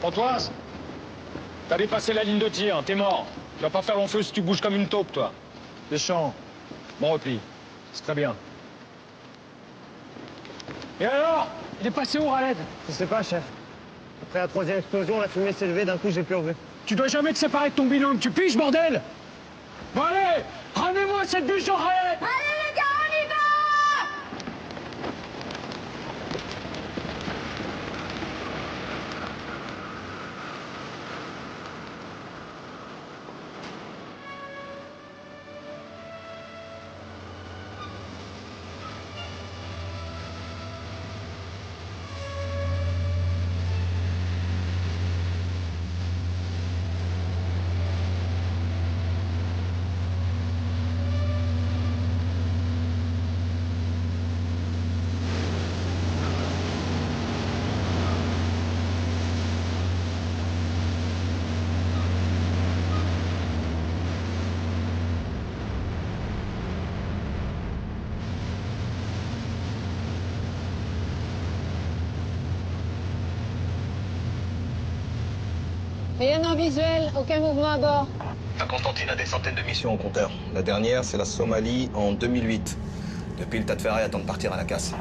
Pontoise, t'as dépassé la ligne de tir, t'es mort. Tu vas pas faire long feu si tu bouges comme une taupe, toi. Deschamps, bon repli. C'est très bien. Et alors? Il est passé où, Raled? Je sais pas, chef. Après la troisième explosion, la fumée s'est levée, d'un coup, j'ai plus revu. Tu dois jamais te séparer de ton binôme, tu piges, bordel! Bon, allez! Ramenez-moi cette bûche au Raled! Allez les gars, on y va! Rien en visuel, aucun mouvement à bord. La Constantine a des centaines de missions au compteur. La dernière, c'est la Somalie en 2008. Depuis, le tas de ferraille attend de partir à la casse.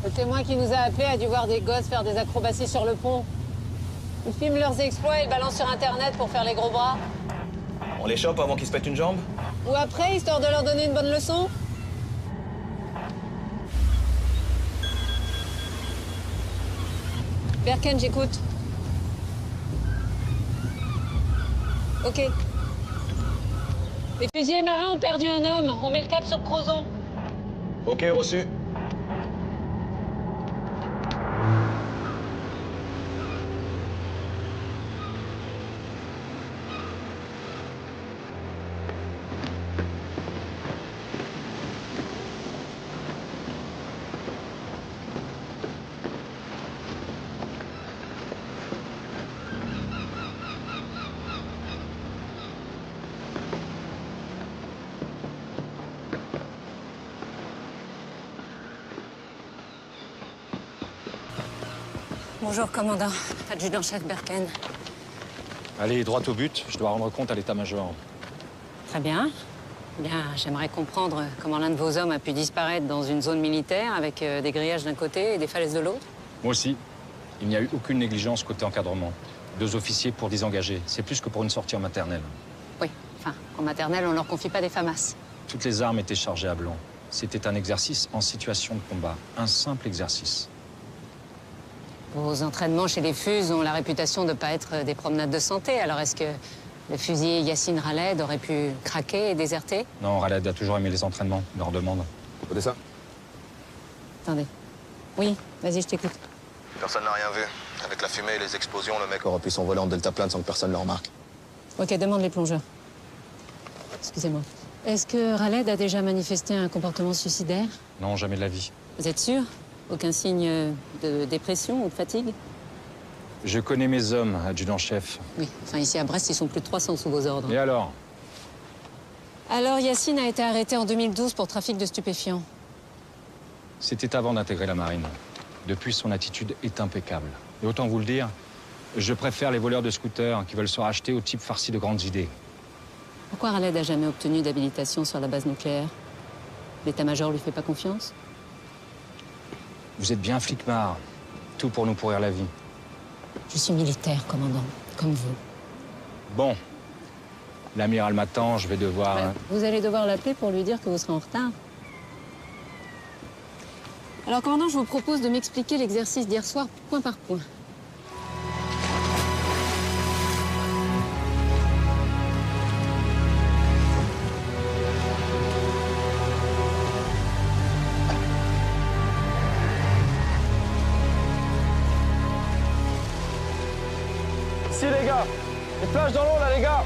Le témoin qui nous a appelés a dû voir des gosses faire des acrobaties sur le pont. Ils filment leurs exploits et le balancent sur Internet pour faire les gros bras. On les chope avant qu'ils se pètent une jambe? Ou après, histoire de leur donner une bonne leçon. Berken, j'écoute. Ok. Les fusiliers marins ont perdu un homme. On met le cap sur Crozon. Ok, reçu. Bonjour, commandant. Adjudant-chef Berken. Allez, droit au but, je dois rendre compte à l'état-major. Très bien. Bien, j'aimerais comprendre comment l'un de vos hommes a pu disparaître dans une zone militaire avec des grillages d'un côté et des falaises de l'autre. Moi aussi. Il n'y a eu aucune négligence côté encadrement. 2 officiers pour désengager. C'est plus que pour une sortie en maternelle. Oui, enfin, en maternelle, on leur confie pas des FAMAS. Toutes les armes étaient chargées à blanc. C'était un exercice en situation de combat. Un simple exercice. Vos entraînements chez les FUS ont la réputation de ne pas être des promenades de santé. Alors est-ce que le fusilier Yassine Raled aurait pu craquer et déserter? Non, Raled a toujours aimé les entraînements, leur demande. Écoutez ça. Attendez. Oui, vas-y, je t'écoute. Personne n'a rien vu. Avec la fumée et les explosions, le mec aurait pu s'envoler en deltaplane sans que personne le remarque. Ok, demande les plongeurs. Excusez-moi. Est-ce que Raled a déjà manifesté un comportement suicidaire? Non, jamais de la vie. Vous êtes sûr? Aucun signe de dépression ou de fatigue? Je connais mes hommes, adjudant-chef. Oui, enfin ici à Brest, ils sont plus de 300 sous vos ordres. Et alors? Alors Yassine a été arrêté en 2012 pour trafic de stupéfiants. C'était avant d'intégrer la marine. Depuis, son attitude est impeccable. Et autant vous le dire, je préfère les voleurs de scooters qui veulent se racheter aux types farcis de grandes idées. Pourquoi Raled n'a jamais obtenu d'habilitation sur la base nucléaire? L'état-major lui fait pas confiance? Vous êtes bien flicmard. Tout pour nous pourrir la vie. Je suis militaire, commandant, comme vous. Bon. L'amiral m'attend, je vais devoir... Vous allez devoir l'appeler pour lui dire que vous serez en retard. Alors, commandant, je vous propose de m'expliquer l'exercice d'hier soir point par point. Ici, les gars. Les plages dans l'eau, là, les gars.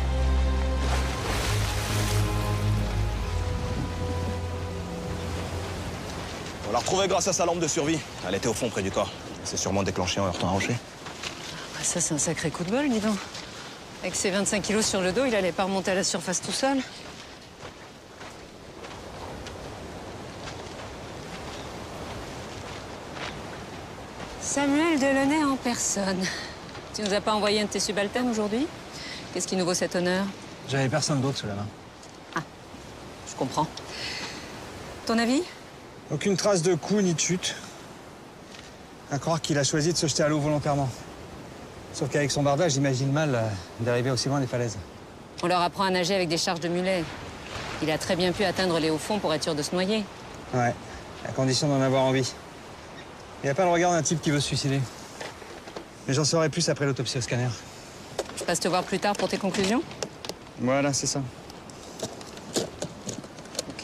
On l'a retrouvée grâce à sa lampe de survie. Elle était au fond, près du corps. C'est sûrement déclenché en heurtant un rocher. Ah, ça, c'est un sacré coup de bol, dis donc. Avec ses 25 kilos sur le dos, il allait pas remonter à la surface tout seul. Samuel Delaunay en personne. Tu nous as pas envoyé un de tes subalternes aujourd'hui? Qu'est-ce qui nous vaut cet honneur? J'avais personne d'autre sous la main. Ah, je comprends. Ton avis? Aucune trace de coup ni de chute. À croire qu'il a choisi de se jeter à l'eau volontairement. Sauf qu'avec son bardage, j'imagine mal d'arriver aussi loin des falaises. On leur apprend à nager avec des charges de mulets. Il a très bien pu atteindre les hauts fonds pour être sûr de se noyer. Ouais, à condition d'en avoir envie. Il n'a pas le regard d'un type qui veut se suicider. Mais j'en saurai plus après l'autopsie au scanner. Je passe te voir plus tard pour tes conclusions? Voilà, c'est ça. Ok.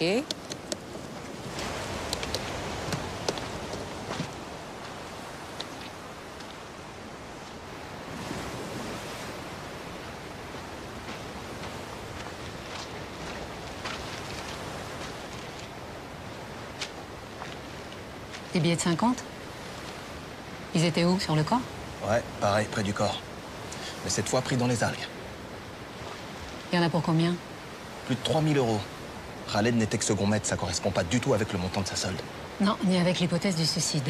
Des billets de 50? Ils étaient où, sur le corps? Ouais, pareil, près du corps. Mais cette fois pris dans les algues. Il y en a pour combien? Plus de 3 000 €. Khaled n'était que second maître, ça correspond pas du tout avec le montant de sa solde. Non, ni avec l'hypothèse du suicide.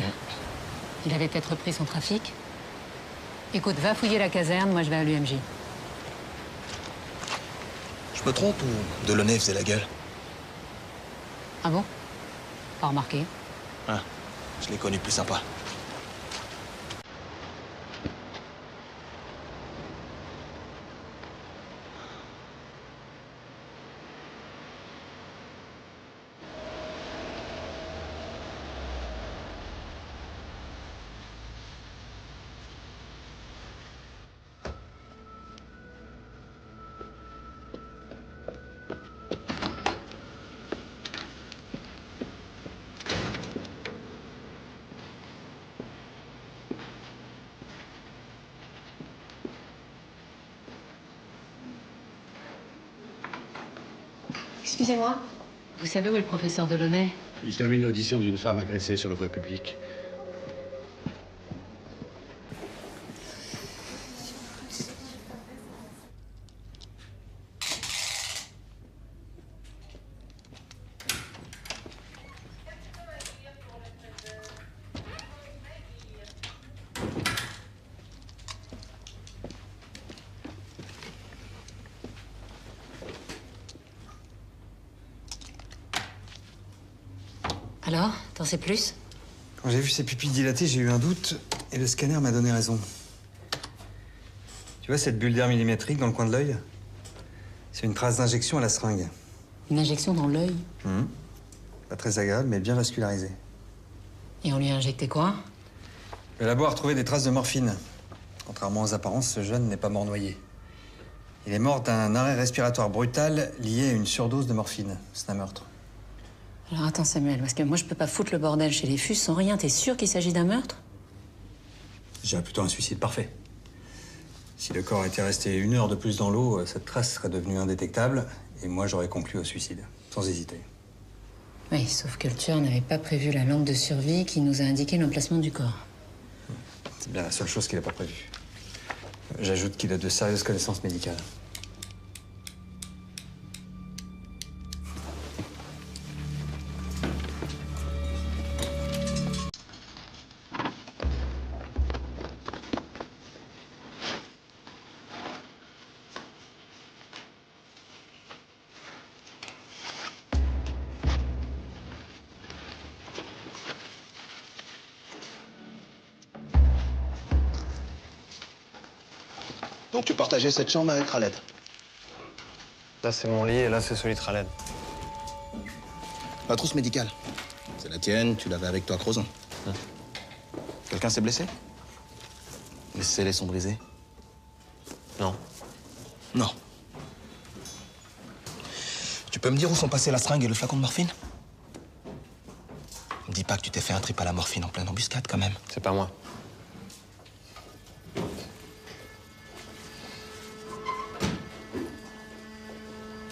Il avait peut-être repris son trafic. Écoute, va fouiller la caserne, moi je vais à l'UMJ. Je me trompe ou Delaunay faisait la gueule? Ah bon? Pas remarqué. Ah, je l'ai connu plus sympa. Excusez-moi. Vous savez où est le professeur Delaunay? Il termine l'audition d'une femme agressée sur le voie publique. Alors, t'en sais plus? Quand j'ai vu ses pupilles dilatées, j'ai eu un doute et le scanner m'a donné raison. Tu vois cette bulle d'air millimétrique dans le coin de l'œil? C'est une trace d'injection à la seringue. Une injection dans l'œil? Pas très agréable, mais bien vascularisée. Et on lui a injecté quoi? Le labo a retrouvé des traces de morphine. Contrairement aux apparences, ce jeune n'est pas mort noyé. Il est mort d'un arrêt respiratoire brutal lié à une surdose de morphine. C'est un meurtre. Alors attends Samuel, parce que moi je peux pas foutre le bordel chez les FUS sans rien. T'es sûr qu'il s'agit d'un meurtre? Je dirais plutôt un suicide parfait. Si le corps était resté 1 heure de plus dans l'eau, cette trace serait devenue indétectable et moi j'aurais conclu au suicide, sans hésiter. Oui, sauf que le tueur n'avait pas prévu la lampe de survie qui nous a indiqué l'emplacement du corps. C'est bien la seule chose qu'il n'a pas prévue. J'ajoute qu'il a de sérieuses connaissances médicales. Donc tu partageais cette chambre avec Khaled? Là, c'est mon lit et là, c'est celui de Khaled. La trousse médicale. C'est la tienne, tu l'avais avec toi à Crozon. Quelqu'un s'est blessé? Les scellés sont brisés? Non. Non. Tu peux me dire où sont passés la seringue et le flacon de morphine? Me dis pas que tu t'es fait un trip à la morphine en pleine embuscade, quand même. C'est pas moi.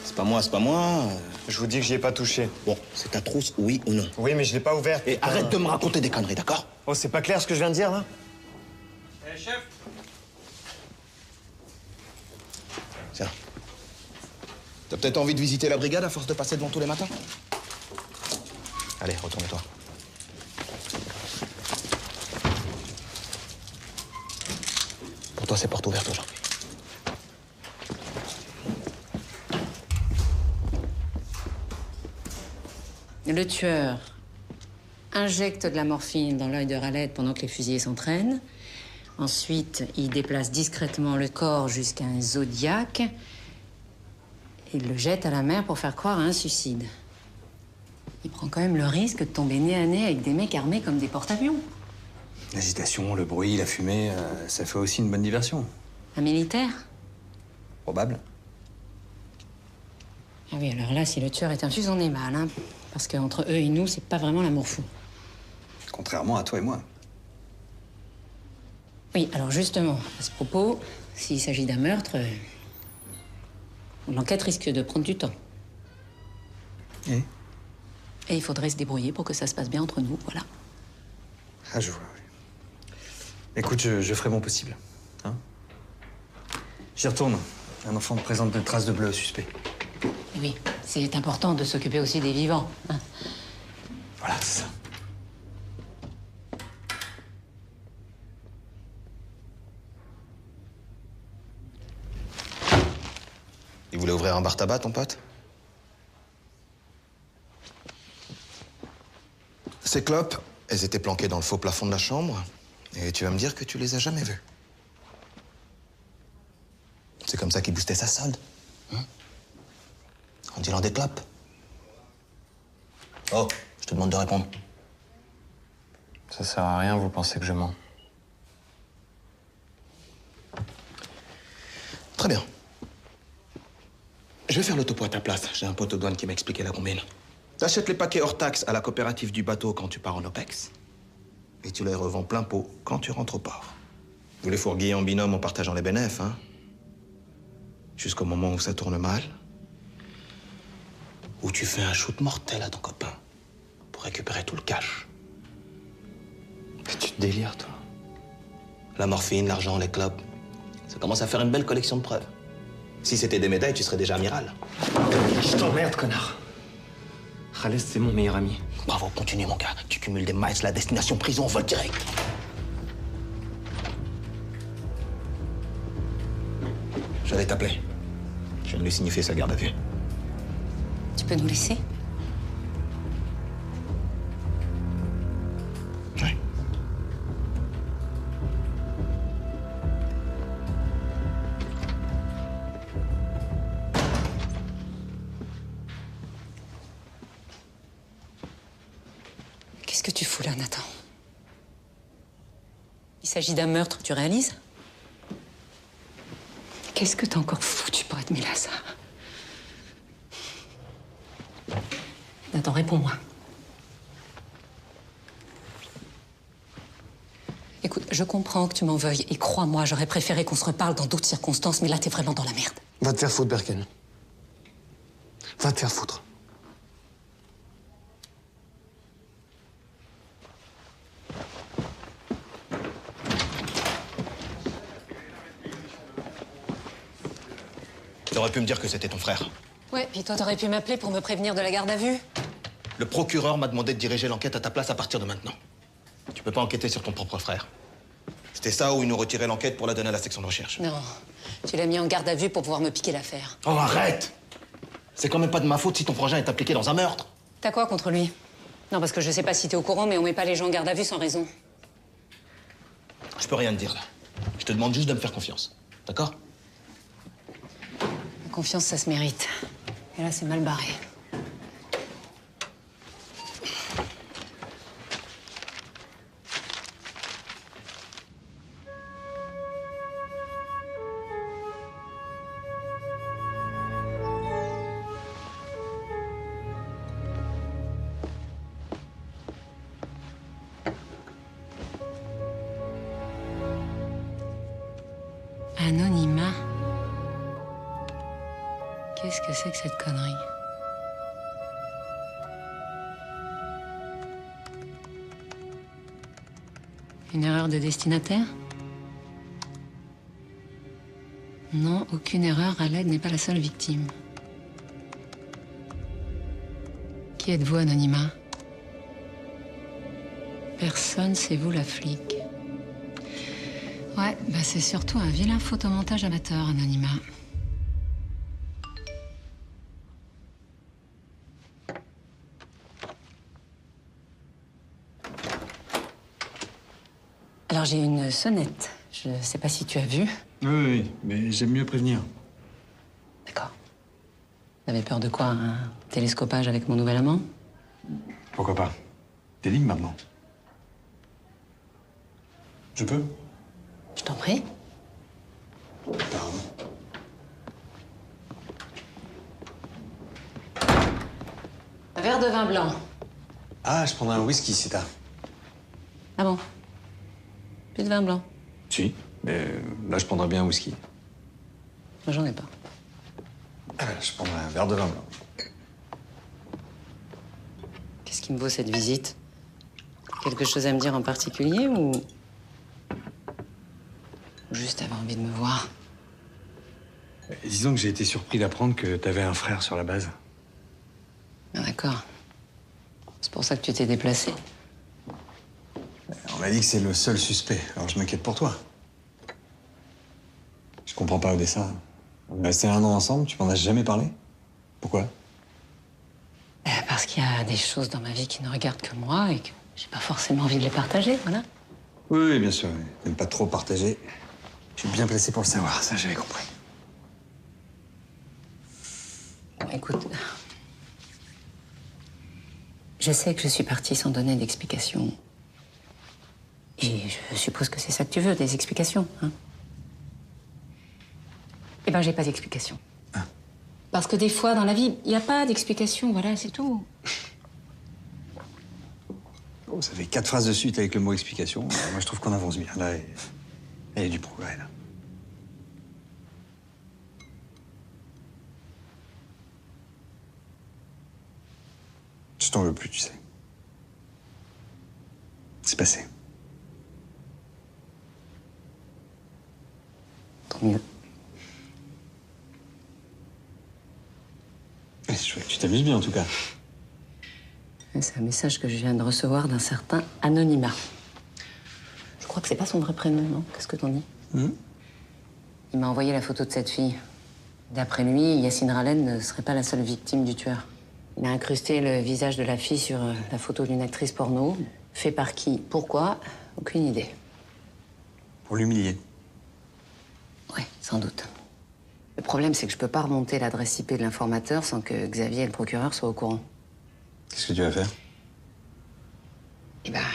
C'est pas moi, c'est pas moi. Je vous dis que j'y ai pas touché. Bon, c'est ta trousse, oui ou non? Oui, mais je l'ai pas ouverte. Et arrête de me raconter des conneries, d'accord? Oh, c'est pas clair ce que je viens de dire, là? Chef. Tiens. T'as peut-être envie de visiter la brigade à force de passer devant tous les matins? Allez, retourne-toi. Pour toi. toi, c'est porte ouverte aujourd'hui. Le tueur injecte de la morphine dans l'œil de Raled pendant que les fusillés s'entraînent. Ensuite, il déplace discrètement le corps jusqu'à un zodiaque. Il le jette à la mer pour faire croire à un suicide. Il prend quand même le risque de tomber nez à nez avec des mecs armés comme des porte-avions. L'agitation, le bruit, la fumée, ça fait aussi une bonne diversion. Un militaire? Probable. Ah oui, alors là, si le tueur est un fus, on est mal, hein. Parce qu'entre eux et nous, c'est pas vraiment l'amour fou. Contrairement à toi et moi. Oui, alors justement, à ce propos, s'il s'agit d'un meurtre, l'enquête risque de prendre du temps. Et il faudrait se débrouiller pour que ça se passe bien entre nous, voilà. Ah, je vois, oui. Écoute, je ferai mon possible. Hein? J'y retourne. Un enfant présente de traces de bleu suspect. Oui, c'est important de s'occuper aussi des vivants, hein. Voilà, c'est ça. Il voulait ouvrir un bar tabac, ton pote? Ces clopes, elles étaient planquées dans le faux plafond de la chambre. Et tu vas me dire que tu les as jamais vues. C'est comme ça qu'il boostait sa solde. Hein? En dealant des clopes. Oh, je te demande de répondre. Ça sert à rien, vous pensez que je mens. Très bien. Je vais faire le topo à ta place. J'ai un pote aux douanes qui m'a expliqué la combine. T'achètes les paquets hors taxe à la coopérative du bateau quand tu pars en OPEX. Et tu les revends plein pot quand tu rentres au port. Vous les fourguez en binôme en partageant les bénéfices, hein? Jusqu'au moment où ça tourne mal. Où tu fais un shoot mortel à ton copain pour récupérer tout le cash. Mais tu te délires, toi. La morphine, l'argent, les clopes. Ça commence à faire une belle collection de preuves. Si c'était des médailles, tu serais déjà amiral. Je t'emmerde, connard. Khaled, c'est mon meilleur ami. Bravo, continue, mon gars. Tu cumules des miles, la destination prison, vol direct. J'allais t'appeler. Je viens de lui signifier sa garde à vue. Tu peux nous laisser? Oui. Qu'est-ce que tu fous là, Nathan? Il s'agit d'un meurtre, tu réalises? Qu'est-ce que t'as encore foutu pour être mêlé à ça? Nathan, réponds-moi. Écoute, je comprends que tu m'en veuilles, et crois-moi, j'aurais préféré qu'on se reparle dans d'autres circonstances, mais là, t'es vraiment dans la merde. Va te faire foutre, Berken. Va te faire foutre. T'aurais pu me dire que c'était ton frère. Ouais, puis toi, t'aurais pu m'appeler pour me prévenir de la garde à vue. Le procureur m'a demandé de diriger l'enquête à ta place à partir de maintenant. Tu peux pas enquêter sur ton propre frère. C'était ça ou il nous retirait l'enquête pour la donner à la section de recherche. Non, tu l'as mis en garde à vue pour pouvoir me piquer l'affaire. Oh, arrête! C'est quand même pas de ma faute si ton frangin est impliqué dans un meurtre. T'as quoi contre lui? Non, parce que je sais pas si t'es au courant, mais on met pas les gens en garde à vue sans raison. Je peux rien te dire là. Je te demande juste de me faire confiance. D'accord? La confiance, ça se mérite. Et là, c'est mal barré. Anonymat. Qu'est-ce que c'est que cette connerie? Une erreur de destinataire? Non, aucune erreur. Khaled n'est pas la seule victime. Qui êtes-vous, Anonymat? Personne, c'est vous la flic. Ouais, bah c'est surtout un vilain photomontage amateur, Anonymat. Alors j'ai une sonnette. Je sais pas si tu as vu. Oui, mais j'aime mieux prévenir. D'accord. T'avais peur de quoi? Un télescopage avec mon nouvel amant? Pourquoi pas? T'es libre maintenant. Je peux? Je t'en prie. Pardon. Un verre de vin blanc. Ah, je prendrai un whisky si t'as. Ah bon? Plus de vin blanc? Si, mais là je prendrais bien un whisky. Moi j'en ai pas. Je prendrai un verre de vin blanc. Qu'est-ce qui me vaut cette visite? Quelque chose à me dire en particulier ou juste avoir envie de me voir? Disons que j'ai été surpris d'apprendre que t'avais un frère sur la base. Ah, d'accord. C'est pour ça que tu t'es déplacé. On m'a dit que c'est le seul suspect, alors je m'inquiète pour toi. Je comprends pas, Odessa. On est resté 1 an ensemble, tu m'en as jamais parlé? Pourquoi? Parce qu'il y a des choses dans ma vie qui ne regardent que moi et que j'ai pas forcément envie de les partager, voilà. Oui, bien sûr. T'aimes pas trop partager. Je suis bien placé pour le savoir, ça j'avais compris. Bon, écoute, je sais que je suis partie sans donner d'explication. Et je suppose que c'est ça que tu veux, des explications, hein? Eh ben, j'ai pas d'explication. Ah. Parce que des fois, dans la vie, il n'y a pas d'explication, voilà, c'est tout. Oh, ça fait 4 phrases de suite avec le mot explication. Moi, je trouve qu'on avance bien. Là, il y a du progrès, là. Je t'en veux plus, tu sais. C'est passé. Tant mieux. C'est chouette. Tu t'amuses bien, en tout cas. C'est un message que je viens de recevoir d'un certain Anonymat. Je crois que c'est pas son vrai prénom, non? Qu'est-ce que t'en dis? Il m'a envoyé la photo de cette fille. D'après lui, Yacine Ralen ne serait pas la seule victime du tueur. Il a incrusté le visage de la fille sur la photo d'une actrice porno. Fait par qui? Pourquoi? Aucune idée. Pour l'humilier. Ouais, sans doute. Le problème, c'est que je peux pas remonter l'adresse IP de l'informateur sans que Xavier et le procureur soient au courant. Qu'est-ce que tu vas faire? Eh ben,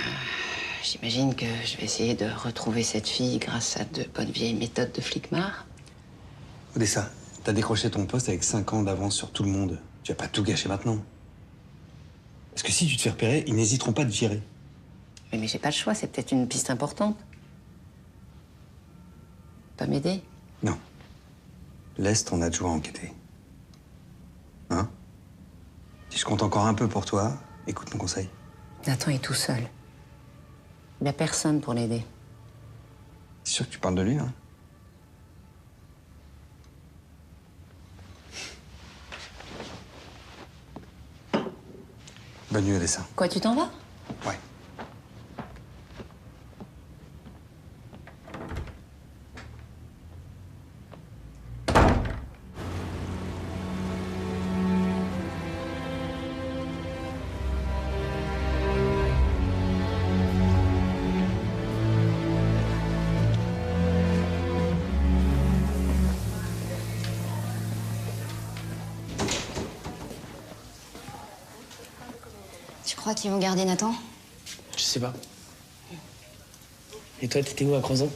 j'imagine que je vais essayer de retrouver cette fille grâce à de bonnes vieilles méthodes de flicmar. Odessa, t'as décroché ton poste avec 5 ans d'avance sur tout le monde. Tu vas pas tout gâcher maintenant. Parce que si tu te fais repérer, ils n'hésiteront pas à te virer. Mais j'ai pas le choix, c'est peut-être une piste importante. Pas m'aider? Non. Laisse ton adjoint enquêter. Hein? Si je compte encore un peu pour toi, écoute mon conseil. Nathan est tout seul. Il n'y a personne pour l'aider. C'est sûr que tu parles de lui, hein? Bonne nuit, Odessa. Quoi, tu t'en vas? Ouais. Tu crois qu'ils vont garder Nathan? Je sais pas. Et toi, t'étais où à Crozon?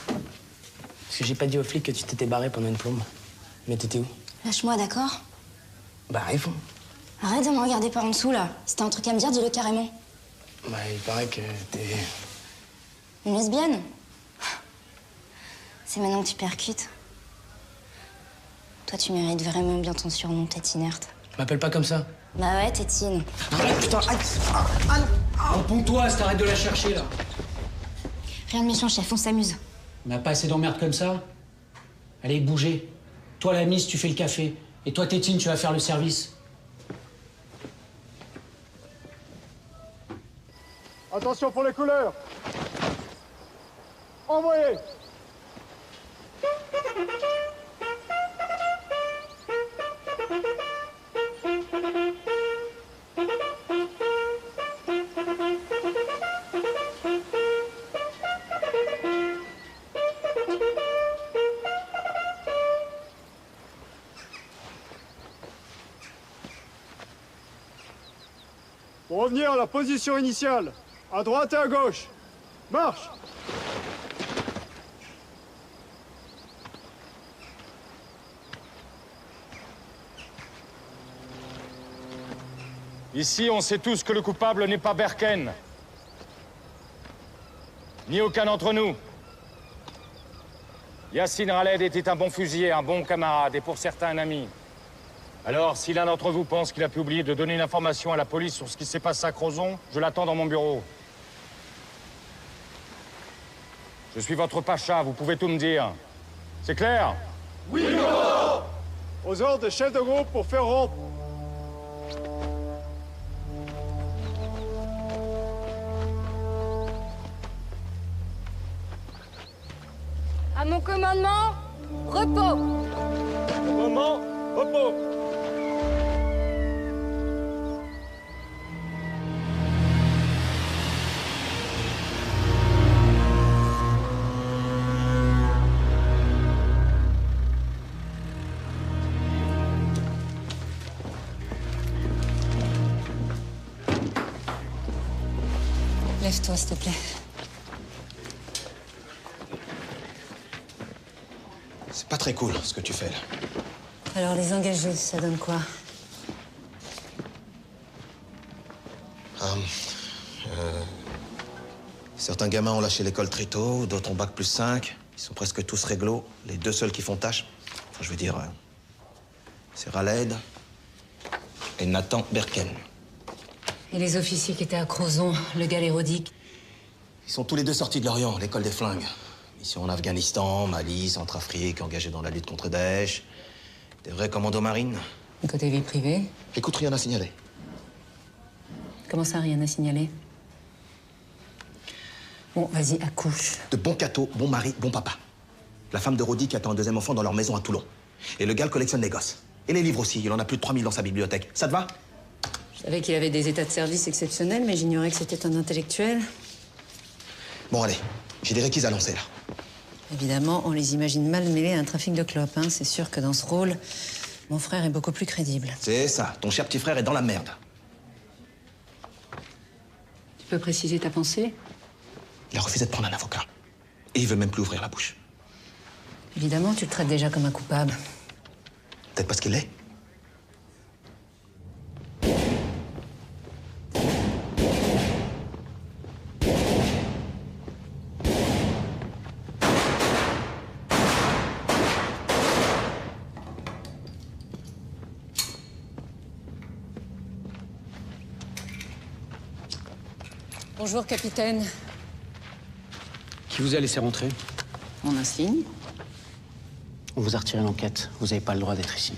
Parce que j'ai pas dit aux flics que tu t'étais barré pendant une plombe. Mais t'étais où? Lâche-moi, d'accord? Bah, réponds. Arrête de me regarder par en dessous, là. Si t'as un truc à me dire, dis-le carrément. Bah, il paraît que t'es... Une lesbienne? C'est maintenant que tu percutes. Toi, tu mérites vraiment bien ton surnom, tête inerte. M'appelle pas comme ça. Bah ouais, tétine. Arrête, putain, arrête. Réponds-toi, t'arrêtes de la chercher, là. Rien de méchant, chef, on s'amuse. On n'a pas assez d'emmerdes comme ça. Allez, bougez. Toi, la Miss, tu fais le café. Et toi, Tétine, tu vas faire le service. Attention pour les couleurs. envoyez. Pour revenir à la position initiale, à droite et à gauche. Marche! Ici, on sait tous que le coupable n'est pas Berken. Ni aucun d'entre nous. Yacine Raled était un bon fusilier, un bon camarade, et pour certains, un ami. Alors, si l'un d'entre vous pense qu'il a pu oublier de donner une information à la police sur ce qui s'est passé à Crozon, je l'attends dans mon bureau. Je suis votre pacha, vous pouvez tout me dire. C'est clair? Oui, commandant! Aux ordres des chefs de groupe pour faire rompre. À mon commandement, repos. Commandement, repos. Lève-toi, s'il te plaît. C'est pas très cool, ce que tu fais, là. Alors, les engagés, ça donne quoi? Certains gamins ont lâché l'école très tôt, d'autres ont bac plus 5. Ils sont presque tous réglo. Les deux seuls qui font tâche, enfin, je veux dire, c'est Raled et Nathan Berken. Et les officiers qui étaient à Crozon, le gars l'érodique? Ils sont tous les deux sortis de l'Orient, l'école des flingues. Mission en Afghanistan, Mali, Centrafrique, engagés dans la lutte contre Daesh. Des vrais commandos marines. Et côté vie privée? Écoute, rien à signaler. Comment ça, rien à signaler? Bon, vas-y, accouche. De bons cathos, bon mari, bon papa. La femme de Rodic attend un deuxième enfant dans leur maison à Toulon. Et le gars le collectionne les gosses. Et les livres aussi, il en a plus de 3000 dans sa bibliothèque. Ça te va? Je savais qu'il avait des états de service exceptionnels, mais j'ignorais que c'était un intellectuel. Bon, allez, j'ai des réquis à lancer, là. Évidemment, on les imagine mal mêlés à un trafic de clopes, hein. C'est sûr que dans ce rôle, mon frère est beaucoup plus crédible. C'est ça, ton cher petit frère est dans la merde. Tu peux préciser ta pensée? Il a refusé de prendre un avocat. Et il veut même plus ouvrir la bouche. Évidemment, tu le traites déjà comme un coupable. Peut-être parce qu'il l'est. Bonjour, capitaine. Qui vous a laissé rentrer? Mon insigne. On vous a retiré l'enquête. Vous n'avez pas le droit d'être ici.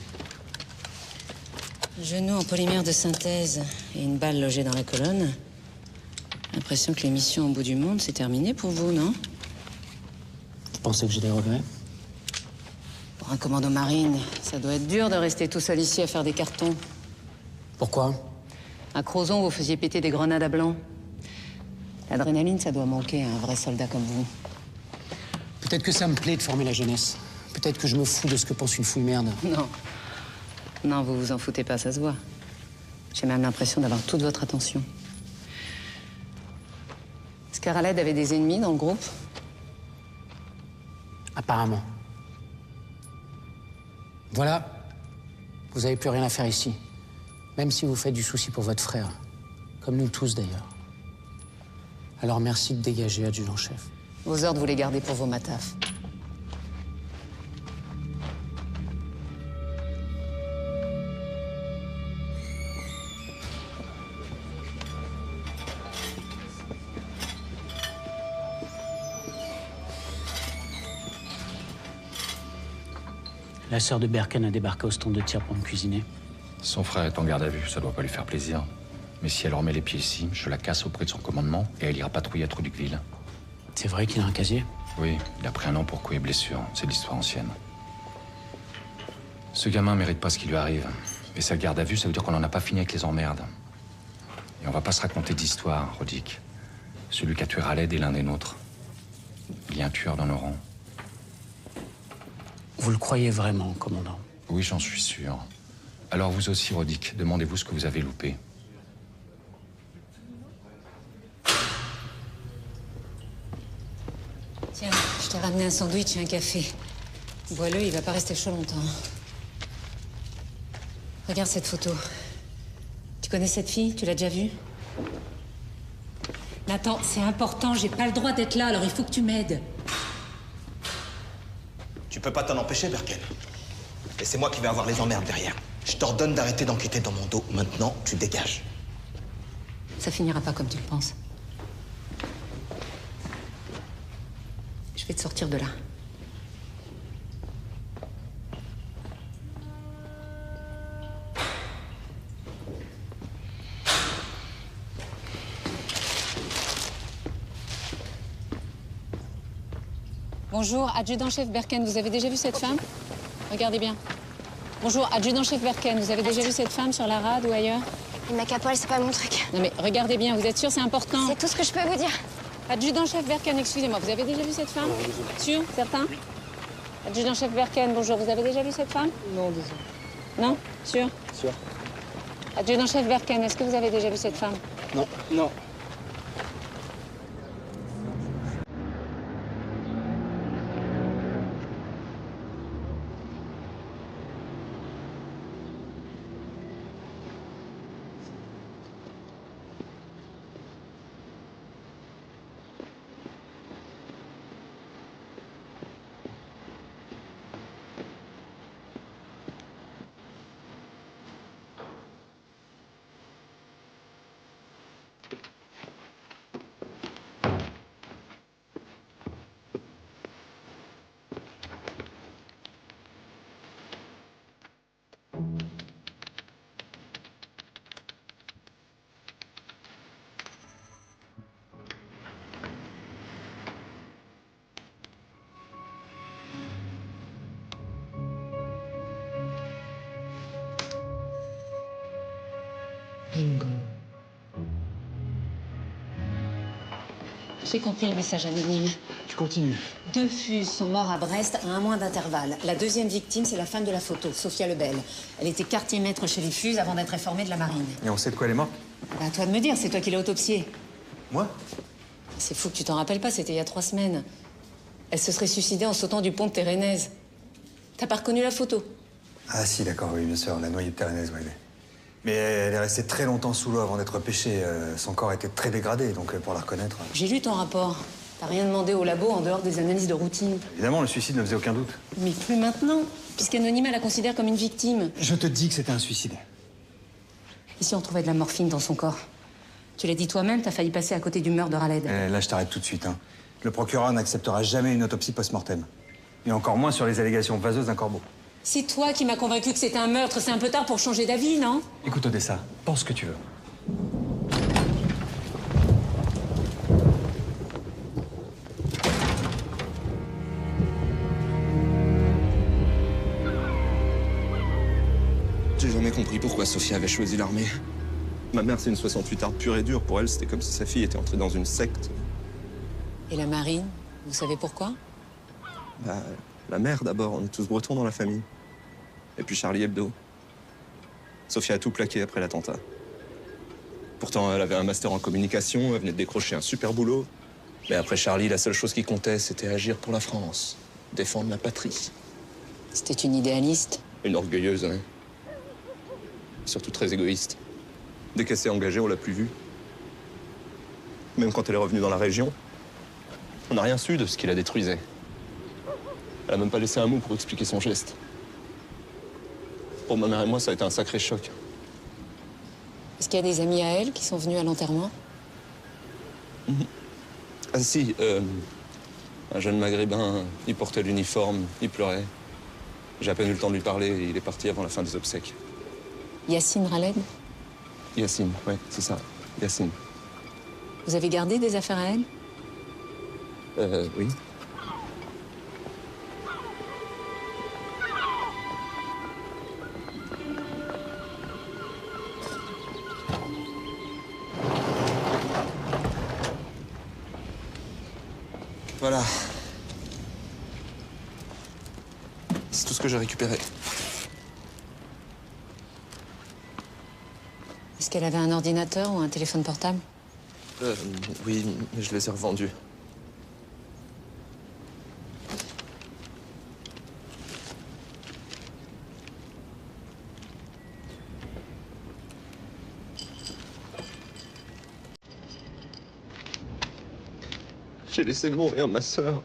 Genou en polymère de synthèse et une balle logée dans la colonne. L'impression que l'émission au bout du monde, c'est terminé pour vous, non? Vous pensez que j'ai des regrets? Pour un commando marine, ça doit être dur de rester tout seul ici à faire des cartons. Pourquoi? À Crozon, vous faisiez péter des grenades à blanc. L'adrénaline, ça doit manquer à un vrai soldat comme vous. Peut-être que ça me plaît de former la jeunesse. Peut-être que je me fous de ce que pense une fouille merde. Non. Non, vous vous en foutez pas, ça se voit. J'ai même l'impression d'avoir toute votre attention. Est-ce qu'Araled avait des ennemis dans le groupe? Apparemment. Voilà. Vous avez plus rien à faire ici. Même si vous faites du souci pour votre frère. Comme nous tous, d'ailleurs. Alors merci de dégager, adjudant-chef. Vos ordres, vous les gardez pour vos matafs. La sœur de Berken a débarqué au stand de tir pour me cuisiner. Son frère est en garde à vue, ça doit pas lui faire plaisir. Mais si elle remet les pieds ici, je la casse auprès de son commandement et elle ira patrouiller à Truducville. C'est vrai qu'il a un casier? Oui, il a pris un an pour coups et blessures. C'est de l'histoire ancienne. Ce gamin mérite pas ce qui lui arrive. Et sa garde à vue, ça veut dire qu'on n'en a pas fini avec les emmerdes. Et on va pas se raconter d'histoire, Rodic. Celui qui a tué Raled est l'un des nôtres. Il y a un tueur dans nos rangs. Vous le croyez vraiment, commandant? Oui, j'en suis sûr. Alors vous aussi, Rodic, demandez-vous ce que vous avez loupé. Tiens, je t'ai ramené un sandwich et un café. Bois-le, il va pas rester chaud longtemps. Regarde cette photo. Tu connais cette fille? Tu l'as déjà vue? Nathan, c'est important, j'ai pas le droit d'être là, alors il faut que tu m'aides. Tu peux pas t'en empêcher, Birken. Et c'est moi qui vais avoir les emmerdes derrière. Je t'ordonne d'arrêter d'enquêter dans mon dos. Maintenant, tu dégages. Ça finira pas comme tu le penses. Je vais te sortir de là. Bonjour, adjudant-chef Birken, vous avez déjà vu cette femme? Regardez bien. Bonjour, adjudant-chef Birken, vous avez déjà vu cette femme sur la rade ou ailleurs? Le mec à poil, c'est pas mon truc. Non mais regardez bien, vous êtes sûr, c'est important? C'est tout ce que je peux vous dire. Adjudant-chef Birken, excusez-moi, vous avez déjà vu cette femme? Sûr? Certain? Adjudant-chef Birken, bonjour, vous avez déjà vu cette femme? Non, désolé. Non? Sûr? Sûr. Adjudant-chef Birken, est-ce que vous avez déjà vu cette femme? Non. Non. J'ai compris le message anonyme. Tu continues. 2 fuses sont morts à Brest à 1 mois d'intervalle. La deuxième victime, c'est la femme de la photo, Sophia Lebel. Elle était quartier-maître chez les Fuses avant d'être réformée de la marine. Et on sait de quoi elle est morte? Bah, à toi de me dire, c'est toi qui l'as autopsiée. Moi? C'est fou que tu t'en rappelles pas, c'était il y a 3 semaines. Elle se serait suicidée en sautant du pont de Térénèse. T'as pas reconnu la photo? Ah si, d'accord, oui, bien sûr, la noyée de Térénèse, oui. Mais elle est restée très longtemps sous l'eau avant d'être pêchée. Son corps était très dégradé, donc pour la reconnaître... J'ai lu ton rapport. T'as rien demandé au labo en dehors des analyses de routine. Évidemment, le suicide ne faisait aucun doute. Mais plus maintenant, puisqu'Anonyme la considère comme une victime. Je te dis que c'était un suicide. Et si on trouvait de la morphine dans son corps? Tu l'as dit toi-même, t'as failli passer à côté du meurtre de Raled. Là, je t'arrête tout de suite. Hein. Le procureur n'acceptera jamais une autopsie post-mortem. Et encore moins sur les allégations vaseuses d'un corbeau. C'est toi qui m'as convaincu que c'était un meurtre. C'est un peu tard pour changer d'avis, non? Écoute, Odessa, pense ce que tu veux. J'ai jamais compris pourquoi Sophia avait choisi l'armée. Ma mère, c'est une 68arde pure et dure. Pour elle, c'était comme si sa fille était entrée dans une secte. Et la marine? Vous savez pourquoi? Bah, la mère, d'abord. On est tous bretons dans la famille. Et puis Charlie Hebdo. Sophia a tout plaqué après l'attentat. Pourtant, elle avait un master en communication, elle venait de décrocher un super boulot. Mais après Charlie, la seule chose qui comptait, c'était agir pour la France. Défendre la patrie. C'était une idéaliste. Une orgueilleuse, hein. Surtout très égoïste. Dès qu'elle s'est engagée, on l'a plus vue. Même quand elle est revenue dans la région, on n'a rien su de ce qui la détruisait. Elle a même pas laissé un mot pour expliquer son geste. Pour ma mère et moi, ça a été un sacré choc. Est-ce qu'il y a des amis à elle qui sont venus à l'enterrement? Ah si, un jeune maghrébin, il portait l'uniforme, il pleurait. J'ai à peine eu le temps de lui parler et il est parti avant la fin des obsèques. Yacine Raled? Yacine, ouais, c'est ça, Yacine. Vous avez gardé des affaires à elle? Oui. Voilà. C'est tout ce que j'ai récupéré. Est-ce qu'elle avait un ordinateur ou un téléphone portable? Oui, mais je les ai revendus. J'ai laissé mourir ma sœur.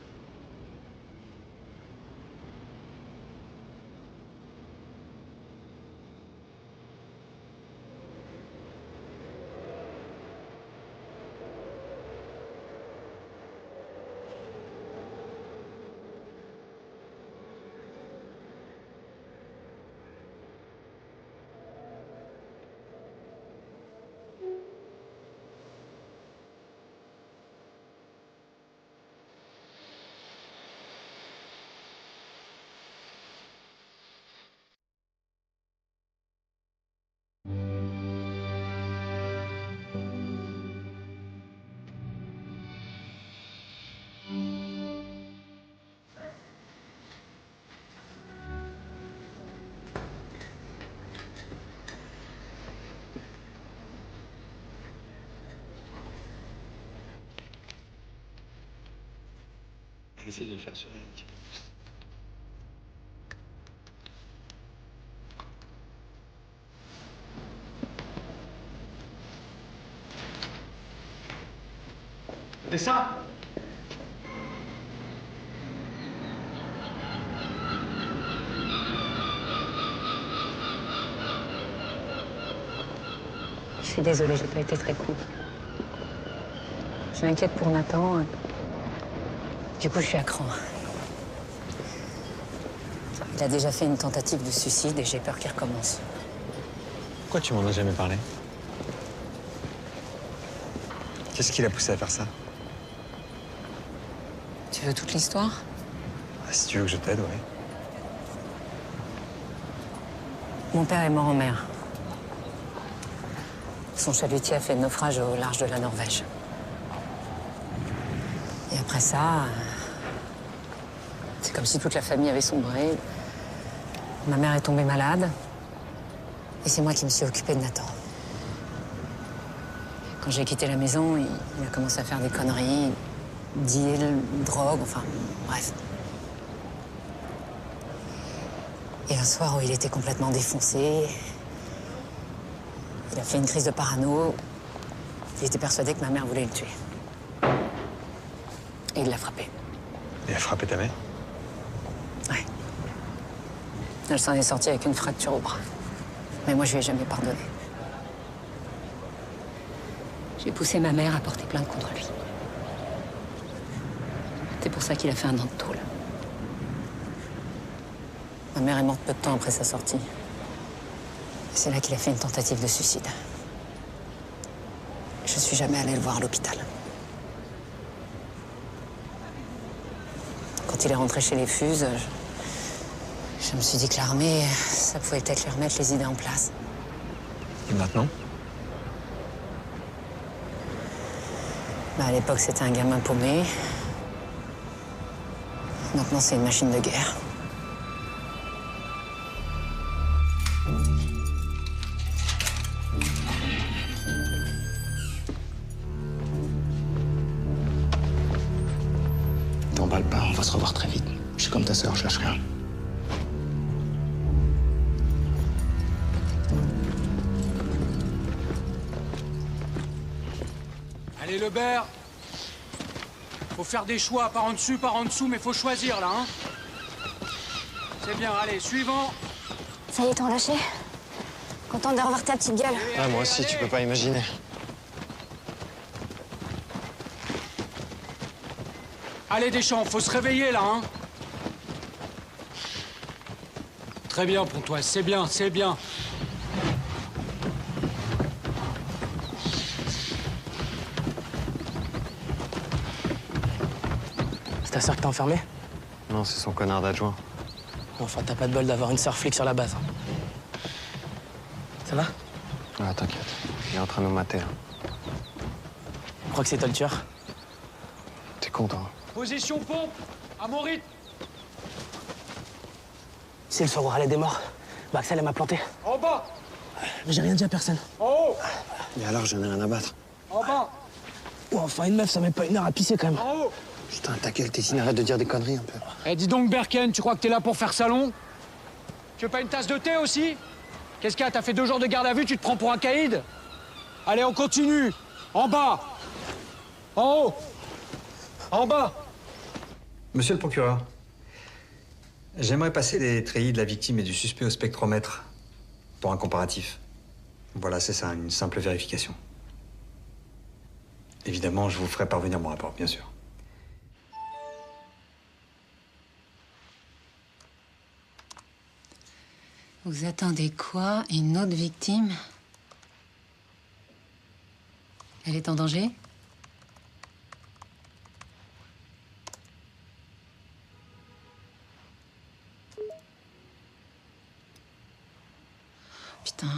J'essaie de le faire sur Eric. C'est ça? Je suis désolée, j'ai pas été très cool. Je m'inquiète pour Nathan. Du coup, je suis à cran. Il a déjà fait une tentative de suicide et j'ai peur qu'il recommence. Pourquoi tu m'en as jamais parlé? Qu'est-ce qui l'a poussé à faire ça? Tu veux toute l'histoire? Si tu veux que je t'aide, oui. Mon père est mort en mer. Son chalutier a fait naufrage au large de la Norvège. Et après ça, c'est comme si toute la famille avait sombré. Ma mère est tombée malade. Et c'est moi qui me suis occupée de Nathan. Quand j'ai quitté la maison, il a commencé à faire des conneries. Deal, drogue, enfin, bref. Et un soir où il était complètement défoncé, il a fait une crise de parano. Il était persuadé que ma mère voulait le tuer. Et il l'a frappé. Il a frappé ta mère? Ouais. Elle s'en est sortie avec une fracture au bras. Mais moi, je lui ai jamais pardonné. J'ai poussé ma mère à porter plainte contre lui. C'est pour ça qu'il a fait un an de tôle. Ma mère est morte peu de temps après sa sortie. C'est là qu'il a fait une tentative de suicide. Je suis jamais allée le voir à l'hôpital. Quand il est rentré chez les Fuses, je me suis dit que l'armée, ça pouvait peut-être lui remettre les idées en place. Et maintenant? À l'époque, c'était un gamin paumé. Maintenant, c'est une machine de guerre. T'emballe pas, on va se revoir très vite. Je suis comme ta sœur, je lâche rien. Allez, Lebert. Faut faire des choix, par en dessous, mais faut choisir, là, hein. C'est bien, allez, suivant. Ça y est, t'en lâché? Contente de revoir ta petite gueule. Ah, moi aussi, tu peux pas imaginer. Allez, Deschamps, faut se réveiller, là, hein. Très bien, Pontoise, c'est bien, c'est bien. C'est ta sœur qui t'a enfermé? Non, c'est son connard d'adjoint. Enfin, t'as pas de bol d'avoir une sœur flic sur la base. Ça va? Ah, t'inquiète. Il est en train de nous mater, là. Tu crois que c'est toi le tueur? T'es content? Position pompe, à mon rythme. Si le soir où Raled est mort, bah Axel, elle m'a planté. En bas, Mais j'ai rien dit à personne. en haut, Et alors, j'en ai rien à battre. en bas, Oh, enfin, une meuf, ça met pas une heure à pisser quand même. en haut. Putain, ta gueule, Tétine, arrête de dire des conneries un peu. Eh, dis donc, Berken, tu crois que t'es là pour faire salon? Tu veux pas une tasse de thé aussi? Qu'est-ce qu'il y a? T'as fait 2 jours de garde à vue, tu te prends pour un caïd? Allez, on continue. En bas, en haut, en bas. Monsieur le procureur, j'aimerais passer les treillis de la victime et du suspect au spectromètre pour un comparatif. Voilà, c'est ça, une simple vérification. Évidemment, je vous ferai parvenir mon rapport, bien sûr. Vous attendez quoi? Une autre victime? Elle est en danger? Putain.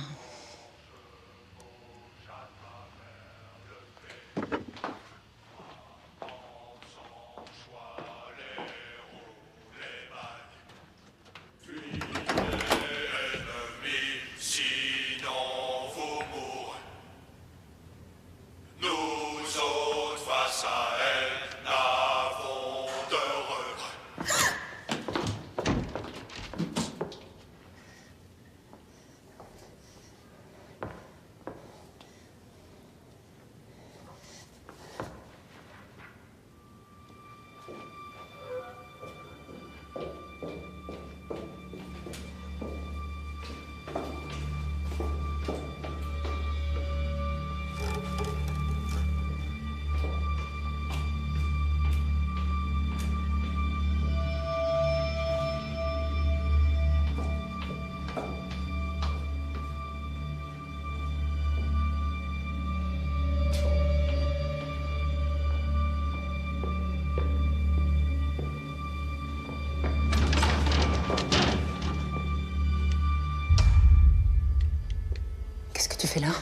Qu'est-ce que tu fais là?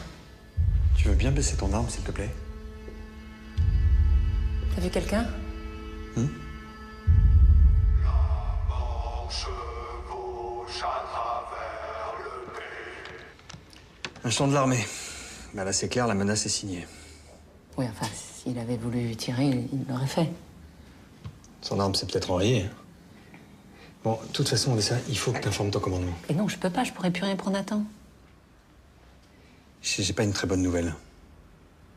Tu veux bien baisser ton arme, s'il te plaît? T'as vu quelqu'un? Un champ de l'armée. Bah là, c'est clair, la menace est signée. Oui, enfin, s'il avait voulu tirer, il l'aurait fait. Son arme s'est peut-être enrayée. Bon, de toute façon, Odessa, il faut que tu informes ton commandement. Et non, je peux pas, je pourrais plus rien prendre à temps. J'ai pas une très bonne nouvelle.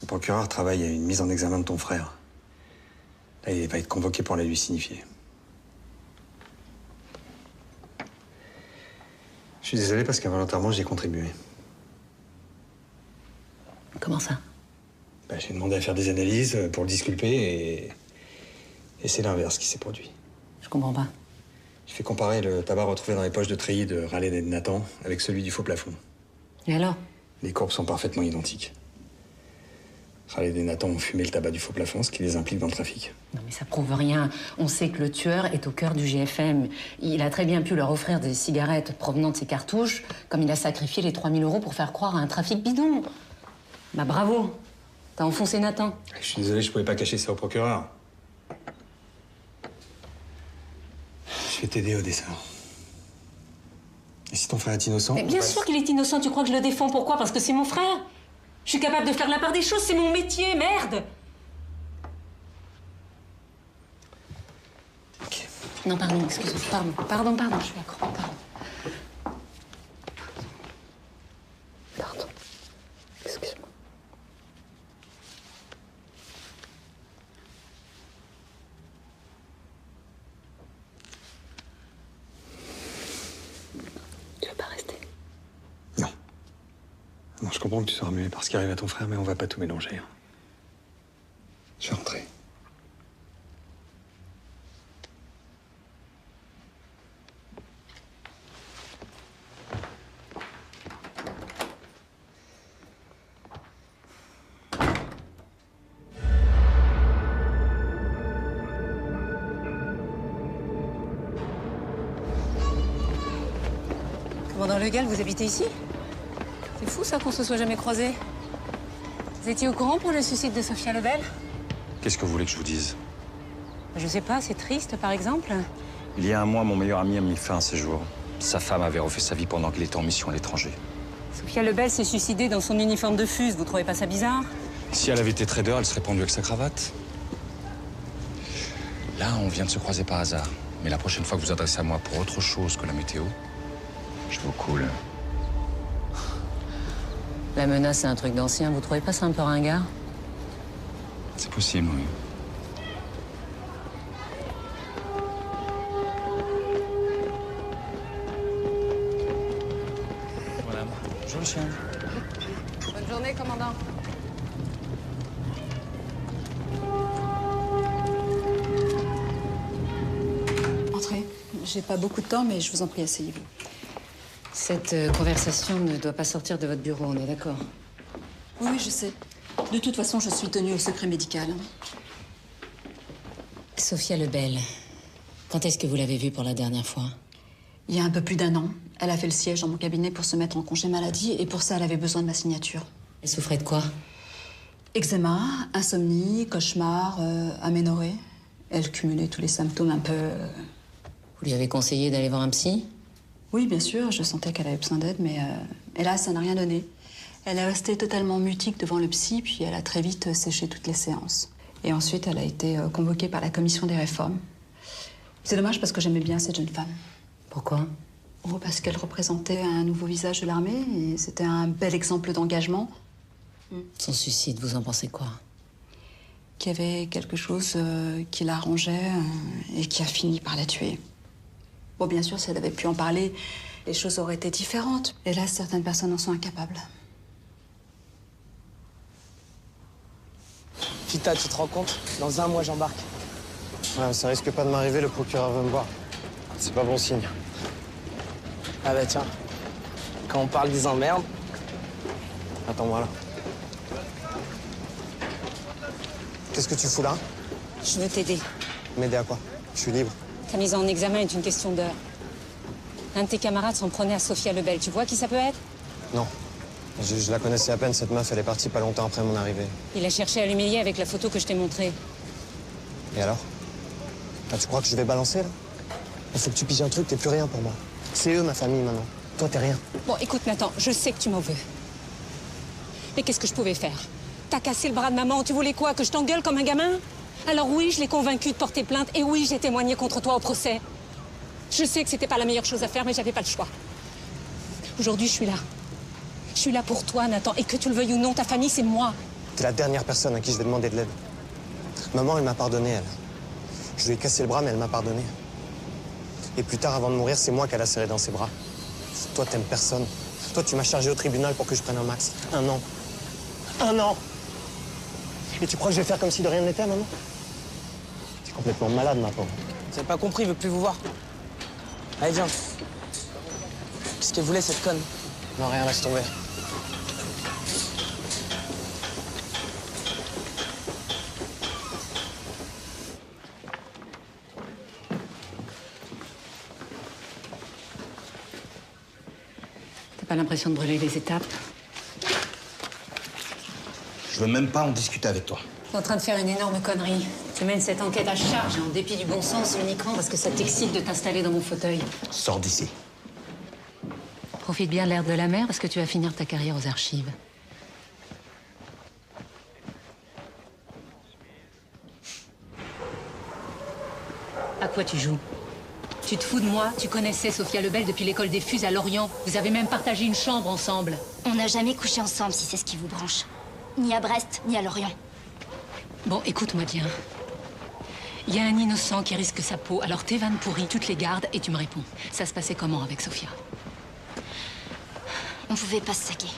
Le procureur travaille à une mise en examen de ton frère. Là, il va être convoqué pour la lui signifier. Je suis désolé parce qu'involontairement, j'y ai contribué. Comment ça? Bah, j'ai demandé à faire des analyses pour le disculper et c'est l'inverse qui s'est produit. Je comprends pas. J'ai fait comparer le tabac retrouvé dans les poches de treillis de Raled et de Nathan avec celui du faux plafond. Et alors? Les courbes sont parfaitement identiques. Raled et Nathan ont fumé le tabac du faux plafond, ce qui les implique dans le trafic. Non, mais ça prouve rien. On sait que le tueur est au cœur du GFM. Il a très bien pu leur offrir des cigarettes provenant de ses cartouches, comme il a sacrifié les 3 000 € pour faire croire à un trafic bidon. Bah bravo. T'as enfoncé Nathan. Je suis désolé, je pouvais pas cacher ça au procureur. Je vais t'aider, Odessa. Et si ton frère est innocent... Mais bien sûr qu'il est innocent. Tu crois que je le défends? Pourquoi? Parce que c'est mon frère. Je suis capable de faire la part des choses. C'est mon métier, merde. Ok. Non, pardon, excuse-moi. Pardon, je suis accro. Pardon. Excuse-moi. Tu veux pas rester? Non. Non, je comprends que tu sois remué par ce qui arrive à ton frère, mais on va pas tout mélanger. Hein. Je vais rentrer. Commandant Le Gall, vous habitez ici? C'est fou ça qu'on se soit jamais croisés. Vous étiez au courant pour le suicide de Sophia Lebel? Qu'est-ce que vous voulez que je vous dise? Je sais pas, c'est triste, par exemple. Il y a un mois, mon meilleur ami a mis fin à ses jours. Sa femme avait refait sa vie pendant qu'il était en mission à l'étranger. Sophia Lebel s'est suicidée dans son uniforme de FUS, vous trouvez pas ça bizarre? Si elle avait été trader, elle serait pendue avec sa cravate. Là, on vient de se croiser par hasard. Mais la prochaine fois que vous vous adressez à moi pour autre chose que la météo, je vous coule. La menace, c'est un truc d'ancien, vous trouvez pas ça un peu ringard? C'est possible, oui. Voilà. Bonjour, chien. Bonne journée, commandant. Entrez. J'ai pas beaucoup de temps, mais je vous en prie, asseyez-vous. Cette conversation ne doit pas sortir de votre bureau, on est d'accord? Oui, je sais. De toute façon, je suis tenue au secret médical. Sophia Lebel, quand est-ce que vous l'avez vue pour la dernière fois? Il y a un peu plus d'1 an, elle a fait le siège dans mon cabinet pour se mettre en congé maladie, et pour ça, elle avait besoin de ma signature. Elle souffrait de quoi? Eczéma, insomnie, cauchemar, aménorrhée. Elle cumulait tous les symptômes un peu... Vous lui avez conseillé d'aller voir un psy? Oui, bien sûr, je sentais qu'elle avait besoin d'aide, mais hélas, ça n'a rien donné. Elle est restée totalement mutique devant le psy, puis elle a très vite séché toutes les séances. Et ensuite, elle a été convoquée par la commission des réformes. C'est dommage parce que j'aimais bien cette jeune femme. Pourquoi? Oh, parce qu'elle représentait un nouveau visage de l'armée et c'était un bel exemple d'engagement. Son suicide, vous en pensez quoi? Qu'il y avait quelque chose qui l'arrangeait et qui a fini par la tuer. Bon, bien sûr, si elle avait pu en parler, les choses auraient été différentes. Et là, certaines personnes en sont incapables. Kita, tu te rends compte? Dans 1 mois, j'embarque. Ouais, ça risque pas de m'arriver, le procureur veut me voir. C'est pas bon signe. Ah bah tiens, quand on parle des emmerdes... Attends-moi là. Qu'est-ce que tu fous là? Je veux t'aider. M'aider à quoi? Je suis libre. Ta mise en examen est une question d'heure. Un de tes camarades s'en prenait à Sophia Lebel. Tu vois qui ça peut être? Non. Je la connaissais à peine, cette meuf, elle est partie pas longtemps après mon arrivée. Il a cherché à l'humilier avec la photo que je t'ai montrée. Et alors? Ah, tu crois que je vais balancer, là? Il faut que tu piges un truc, t'es plus rien pour moi. C'est eux, ma famille, maintenant. Toi, t'es rien. Bon, écoute, Nathan, je sais que tu m'en veux. Mais qu'est-ce que je pouvais faire? T'as cassé le bras de maman, tu voulais quoi? Que je t'engueule comme un gamin? Alors oui, je l'ai convaincu de porter plainte, et oui, j'ai témoigné contre toi au procès. Je sais que c'était pas la meilleure chose à faire, mais j'avais pas le choix. Aujourd'hui, je suis là. Je suis là pour toi, Nathan, et que tu le veuilles ou non, ta famille, c'est moi. T'es la dernière personne à qui je vais demander de l'aide. Maman, elle m'a pardonné, elle. Je lui ai cassé le bras, mais elle m'a pardonné. Et plus tard, avant de mourir, c'est moi qu'elle a serré dans ses bras. Toi, t'aimes personne. Toi, tu m'as chargé au tribunal pour que je prenne un max. 1 an. 1 an! Et tu crois que je vais faire comme si de rien n'était, maman? T'es complètement malade, ma pauvre. Vous avez pas compris, il veut plus vous voir. Allez, viens. Qu'est-ce qu'elle voulait, cette conne? Non, rien, laisse tomber. T'as pas l'impression de brûler les étapes? Je veux même pas en discuter avec toi. T'es en train de faire une énorme connerie. Tu mènes cette enquête à charge, en dépit du bon sens, uniquement parce que ça t'excite de t'installer dans mon fauteuil. Sors d'ici. Profite bien de l'air de la mer parce que tu vas finir ta carrière aux archives. À quoi tu joues? Tu te fous de moi? Tu connaissais Sophia Lebel depuis l'école des FUS à Lorient. Vous avez même partagé une chambre ensemble. On n'a jamais couché ensemble, si c'est ce qui vous branche. Ni à Brest, ni à Lorient. Bon, écoute-moi bien. Il y a un innocent qui risque sa peau, alors tes vannes pourries, tu te les gardes et tu me réponds. Ça se passait comment avec Sophia? On pouvait pas se saquer.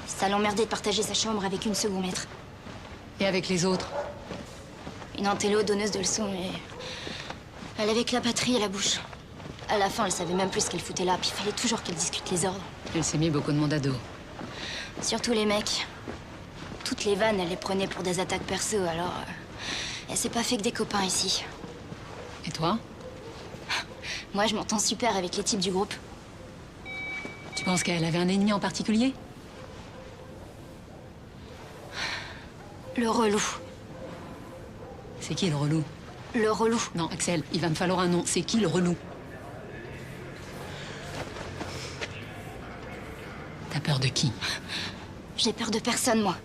Ça l'emmerdait de partager sa chambre avec une second maître. Et avec les autres? Une antélo donneuse de leçons, et... elle avait que la patrie à la bouche. À la fin, elle savait même plus ce qu'elle foutait là, puis il fallait toujours qu'elle discute les ordres. Elle s'est mis beaucoup de monde à dos. Surtout les mecs. Toutes les vannes, elle les prenait pour des attaques perso, alors... elle s'est pas fait que des copains ici. Et toi? Moi, je m'entends super avec les types du groupe. Tu penses qu'elle avait un ennemi en particulier? Le relou. C'est qui le relou? Le relou. Non, Axel, il va me falloir un nom. C'est qui le relou? T'as peur de qui? J'ai peur de personne, moi.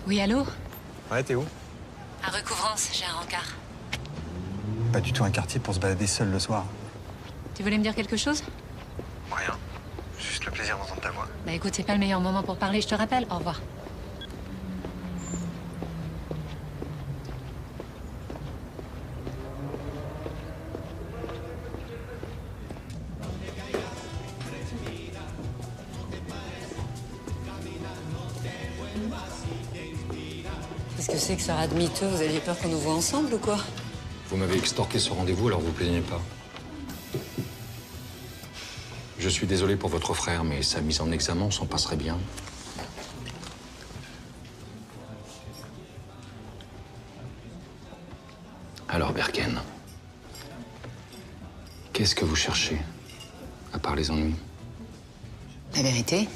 Oui, allô? Ouais, t'es où? À Recouvrance, j'ai un rencard. Pas du tout un quartier pour se balader seul le soir. Tu voulais me dire quelque chose? Rien. Juste le plaisir d'entendre ta voix. Bah écoute, c'est pas le meilleur moment pour parler, je te rappelle. Au revoir. Qu'est-ce que c'est que ça rate miteux? Vous aviez peur qu'on nous voit ensemble ou quoi? Vous m'avez extorqué ce rendez-vous, alors vous plaignez pas. Je suis désolé pour votre frère, mais sa mise en examen s'en passerait bien. Alors, Berken, qu'est-ce que vous cherchez, à part les ennuis? La vérité?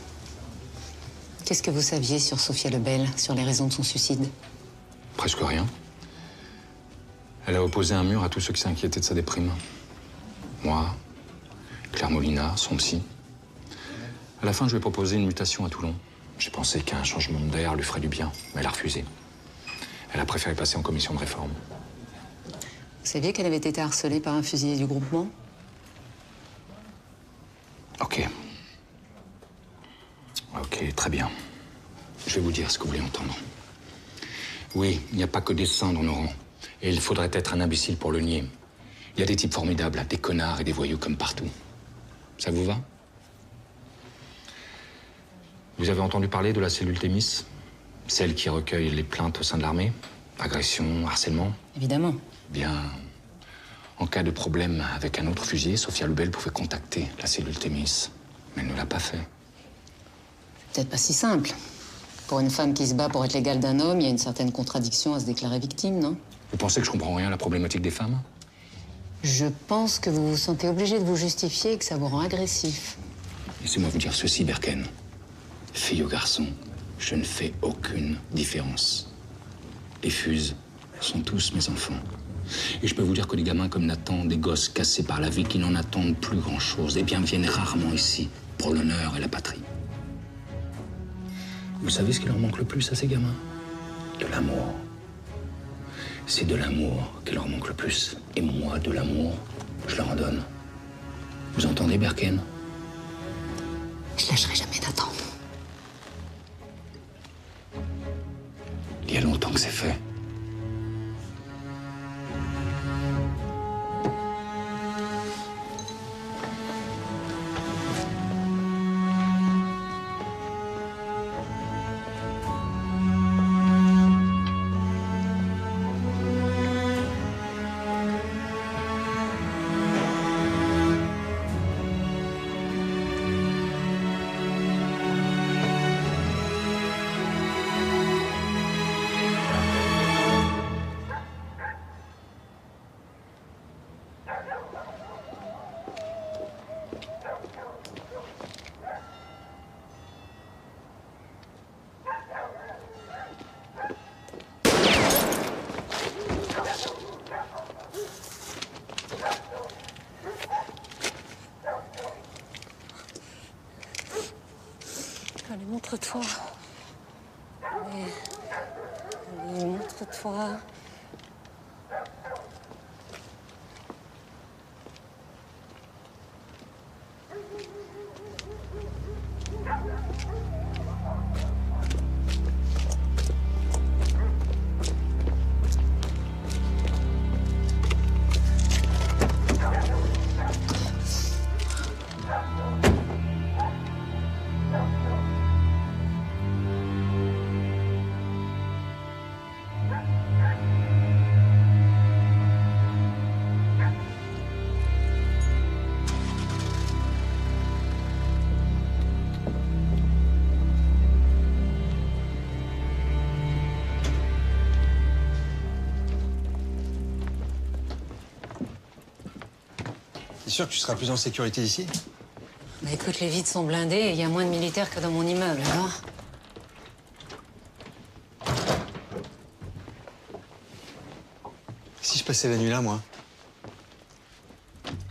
Qu'est-ce que vous saviez sur Sophia Lebel, sur les raisons de son suicide? Presque rien. Elle a opposé un mur à tous ceux qui s'inquiétaient de sa déprime. Moi, Claire Molina, son psy. À la fin, je lui ai proposé une mutation à Toulon. J'ai pensé qu'un changement d'air lui ferait du bien, mais elle a refusé. Elle a préféré passer en commission de réforme. Vous saviez qu'elle avait été harcelée par un fusilier du groupement? Ok. Ok, très bien. Je vais vous dire ce que vous voulez entendre. Oui, il n'y a pas que des saints dans nos rangs. Et il faudrait être un imbécile pour le nier. Il y a des types formidables, des connards et des voyous comme partout. Ça vous va? Vous avez entendu parler de la cellule Thémis? Celle qui recueille les plaintes au sein de l'armée? Agression, harcèlement? Évidemment. Bien, en cas de problème avec un autre fusilier, Sophia Lebel pouvait contacter la cellule Thémis. Mais elle ne l'a pas fait. Peut-être pas si simple. Pour une femme qui se bat pour être l'égale d'un homme, il y a une certaine contradiction à se déclarer victime, non? Vous pensez que je comprends rien à la problématique des femmes? Je pense que vous vous sentez obligé de vous justifier et que ça vous rend agressif. Laissez-moi vous dire ceci, Berken. Fille ou garçon, je ne fais aucune différence. Les fuses sont tous mes enfants. Et je peux vous dire que les gamins comme Nathan, des gosses cassés par la vie qui n'en attendent plus grand-chose, eh bien viennent rarement ici pour l'honneur et la patrie. Vous savez ce qui leur manque le plus à ces gamins? De l'amour. C'est de l'amour qui leur manque le plus. Et moi, de l'amour, je leur en donne. Vous entendez, Berken? Je lâcherai jamais Nathan. Il y a longtemps que c'est fait. Allez, montre-toi. Allez, allez, montre-toi. sûr que tu seras plus en sécurité ici? Bah écoute, les vides sont blindés et il y a moins de militaires que dans mon immeuble, alors. Si je passais la nuit là, moi?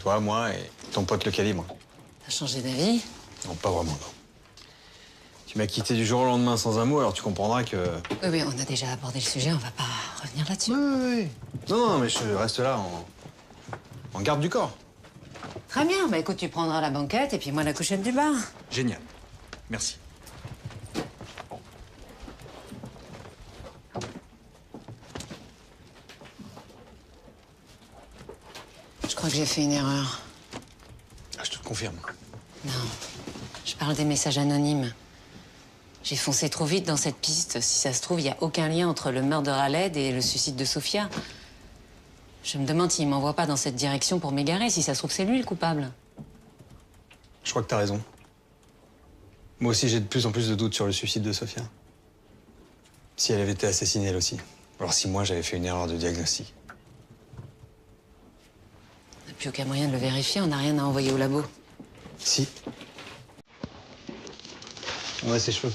Toi, moi et ton pote le calibre. T'as changé d'avis? Non, pas vraiment, non. Tu m'as quitté du jour au lendemain sans un mot, alors tu comprendras que... Oui, oui, on a déjà abordé le sujet, on va pas revenir là-dessus. Oui. Non, mais je reste là en garde du corps. Très bien, bah écoute, tu prendras la banquette et puis moi la couchette du bar. Génial. Merci. Je crois que j'ai fait une erreur. Ah, je te le confirme. Non, je parle des messages anonymes. J'ai foncé trop vite dans cette piste. Si ça se trouve, il n'y a aucun lien entre le meurtre de Raled et le suicide de Sofia. Je me demande s'il m'envoie pas dans cette direction pour m'égarer. Si ça se trouve, c'est lui le coupable. Je crois que t'as raison. Moi aussi, j'ai de plus en plus de doutes sur le suicide de Sofia. Si elle avait été assassinée, elle aussi. Alors si moi, j'avais fait une erreur de diagnostic. On n'a plus aucun moyen de le vérifier. On n'a rien à envoyer au labo. Si. On a ses cheveux.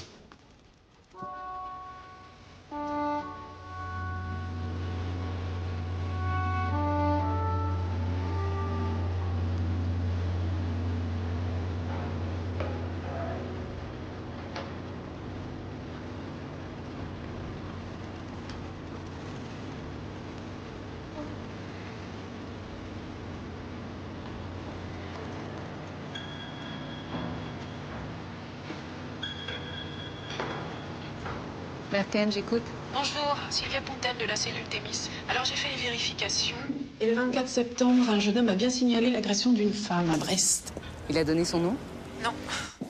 Berken, j'écoute. Bonjour, Sylvia Pontel de la cellule Thémis. Alors j'ai fait les vérifications. Et le 24 septembre, un jeune homme a bien signalé l'agression d'une femme à Brest. Il a donné son nom? Non.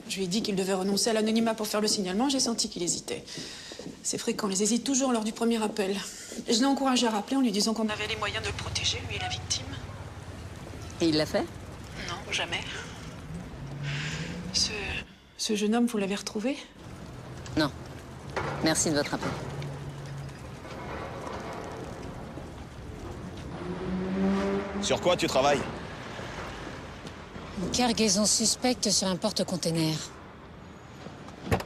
Je lui ai dit qu'il devait renoncer à l'anonymat pour faire le signalement. J'ai senti qu'il hésitait. C'est fréquent, ils hésitent toujours lors du premier appel. Je l'ai encouragé à rappeler en lui disant qu'on avait les moyens de le protéger, lui et la victime. Et il l'a fait? Non, jamais. Ce jeune homme, vous l'avez retrouvé? Non. Merci de votre appel. Sur quoi tu travailles? Une cargaison suspecte sur un porte-container.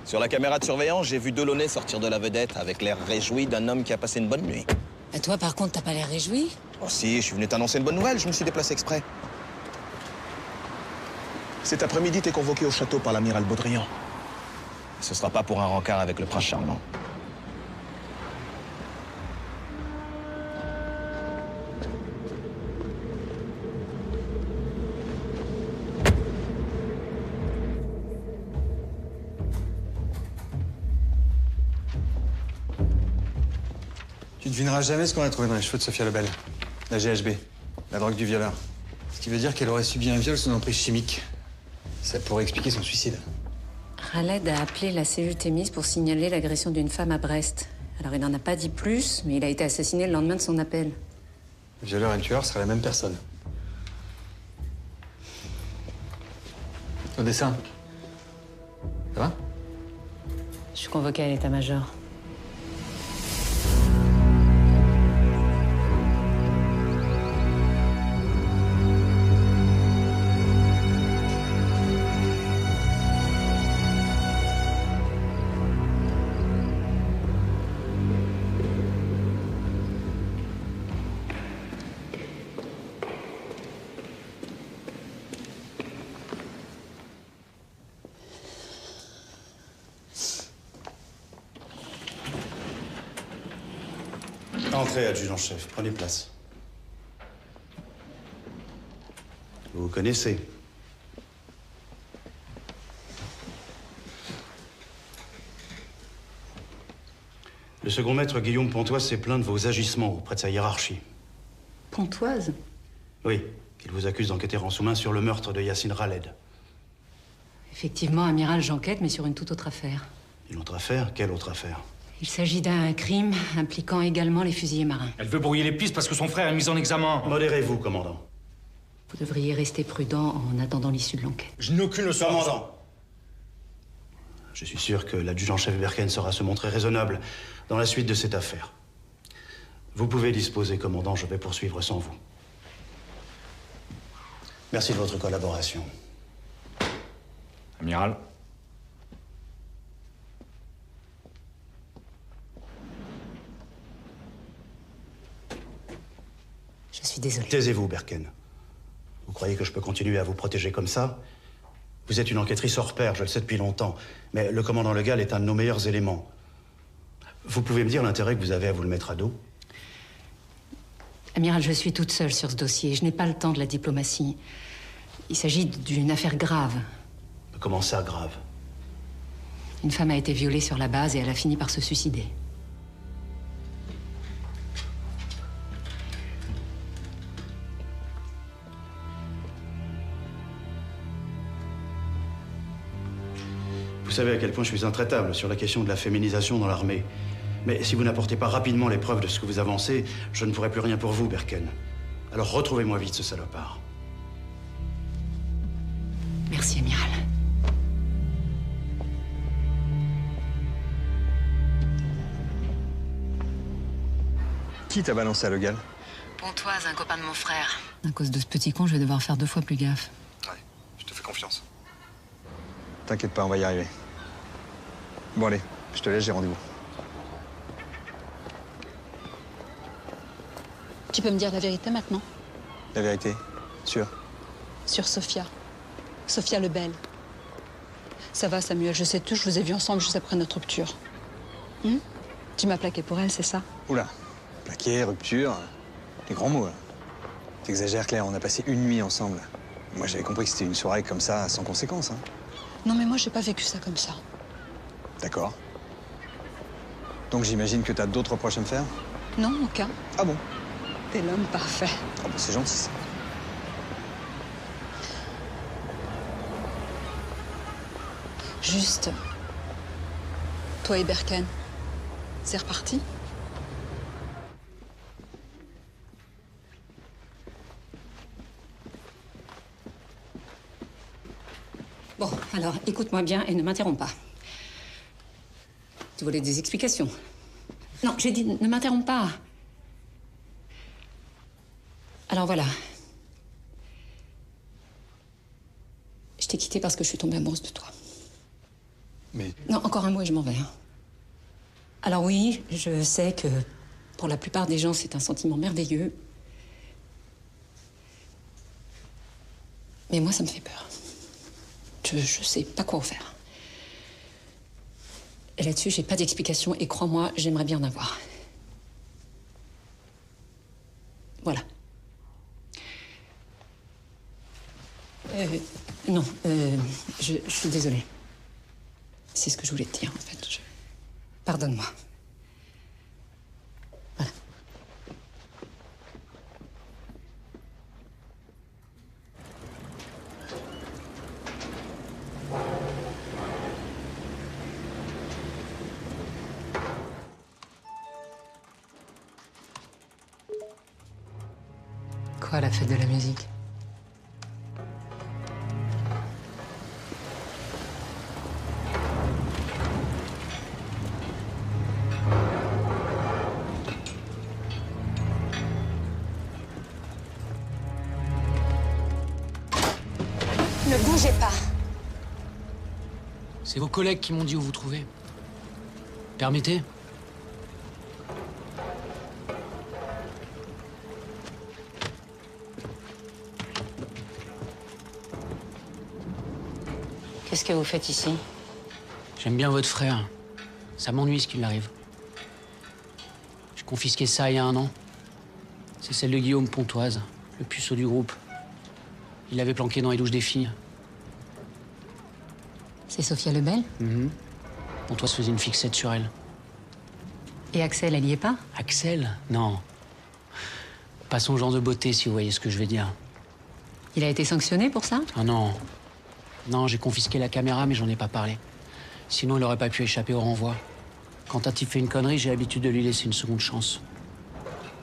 Sur la caméra de surveillance, j'ai vu Delaunay sortir de la vedette avec l'air réjoui d'un homme qui a passé une bonne nuit. Et toi, par contre, t'as pas l'air réjoui? Oh si, je suis venu t'annoncer une bonne nouvelle, je me suis déplacé exprès. Cet après-midi, t'es convoqué au château par l'amiral Baudrian. Ce sera pas pour un rencard avec le prince charmant. Tu devineras jamais ce qu'on a trouvé dans les cheveux de Sophia Lebel. La GHB, la drogue du violeur. Ce qui veut dire qu'elle aurait subi un viol sous emprise chimique. Ça pourrait expliquer son suicide. Raled a appelé la cellule Thémis pour signaler l'agression d'une femme à Brest. Alors, il n'en a pas dit plus, mais il a été assassiné le lendemain de son appel. Le violeur et le tueur seraient la même personne. Au dessin. Ça va? Je suis convoquée à l'état-major. Entrez, adjudant-chef. Prenez place. Vous vous connaissez. Le second maître Guillaume Pontoise s'est plaint de vos agissements auprès de sa hiérarchie. Pontoise? Oui, il vous accuse d'enquêter en sous-main sur le meurtre de Yacine Raled. Effectivement, amiral, j'enquête, mais sur une toute autre affaire. Une autre affaire? Quelle autre affaire? Il s'agit d'un crime impliquant également les fusiliers marins. Elle veut brouiller les pistes parce que son frère est mis en examen. Modérez-vous, commandant. Vous devriez rester prudent en attendant l'issue de l'enquête. Je n'ai aucune leçon. Commandant. Je suis sûr que l'adjudant-chef Berken saura se montrer raisonnable dans la suite de cette affaire. Vous pouvez disposer, commandant, je vais poursuivre sans vous. Merci de votre collaboration. Amiral. Je suis désolée. Taisez-vous, Berken. Vous croyez que je peux continuer à vous protéger comme ça? Vous êtes une enquêtrice hors pair, je le sais depuis longtemps. Mais le commandant Legal est un de nos meilleurs éléments. Vous pouvez me dire l'intérêt que vous avez à vous le mettre à dos? Amiral, je suis toute seule sur ce dossier. Je n'ai pas le temps de la diplomatie. Il s'agit d'une affaire grave. Comment ça, grave? Une femme a été violée sur la base et elle a fini par se suicider. Vous savez à quel point je suis intraitable sur la question de la féminisation dans l'armée. Mais si vous n'apportez pas rapidement les preuves de ce que vous avancez, je ne ferai plus rien pour vous, Berken. Alors retrouvez-moi vite ce salopard. Merci, Amiral. Qui t'a balancé à Legal? Pontoise, un copain de mon frère. À cause de ce petit con, je vais devoir faire 2 fois plus gaffe. Ouais, je te fais confiance. T'inquiète pas, on va y arriver. Bon allez, je te laisse, j'ai rendez-vous. Tu peux me dire la vérité maintenant? La vérité, sûr? Sur Sophia. Sophia Lebel. Ça va, Samuel, je sais tout, je vous ai vus ensemble juste après notre rupture. Tu m'as plaqué pour elle, c'est ça? Oula, plaqué, rupture, des grands mots, là. T'exagères, Claire, on a passé une nuit ensemble. Moi, j'avais compris que c'était une soirée comme ça, sans conséquence, hein. Non, mais moi, j'ai pas vécu ça comme ça. D'accord. Donc j'imagine que t'as d'autres reproches à me faire? Non, aucun. Ah bon? T'es l'homme parfait. Ah bah c'est gentil, ça. Juste, toi et Berken, c'est reparti? Bon, alors, écoute-moi bien et ne m'interromps pas. Tu voulais des explications? Non, j'ai dit ne m'interromps pas. Alors voilà. Je t'ai quitté parce que je suis tombée amoureuse de toi. Mais... Non, encore un mot et je m'en vais. Hein. Alors oui, je sais que pour la plupart des gens, c'est un sentiment merveilleux. Mais moi, ça me fait peur. Je sais pas quoi en faire. Et là-dessus, j'ai pas d'explication et crois-moi, j'aimerais bien en avoir. Voilà. Non, je suis désolée. C'est ce que je voulais te dire, en fait. Pardonne-moi. Voilà. Quoi, la fête de la musique? Ne bougez pas. C'est vos collègues qui m'ont dit où vous trouver. Permettez? Qu'est-ce que vous faites ici? J'aime bien votre frère. Ça m'ennuie ce qui lui arrive. J'ai confisqué ça il y a 1 an. C'est celle de Guillaume Pontoise, le puceau du groupe. Il l'avait planqué dans les douches des filles. C'est Sophia Lebel? Pontoise faisait une fixette sur elle. Et Axel, elle y est pas? Axel? Non. Pas son genre de beauté, si vous voyez ce que je veux dire. Il a été sanctionné pour ça? Ah non. Non, j'ai confisqué la caméra, mais j'en ai pas parlé. Sinon, il aurait pas pu échapper au renvoi. Quand un type fait une connerie, j'ai l'habitude de lui laisser une seconde chance.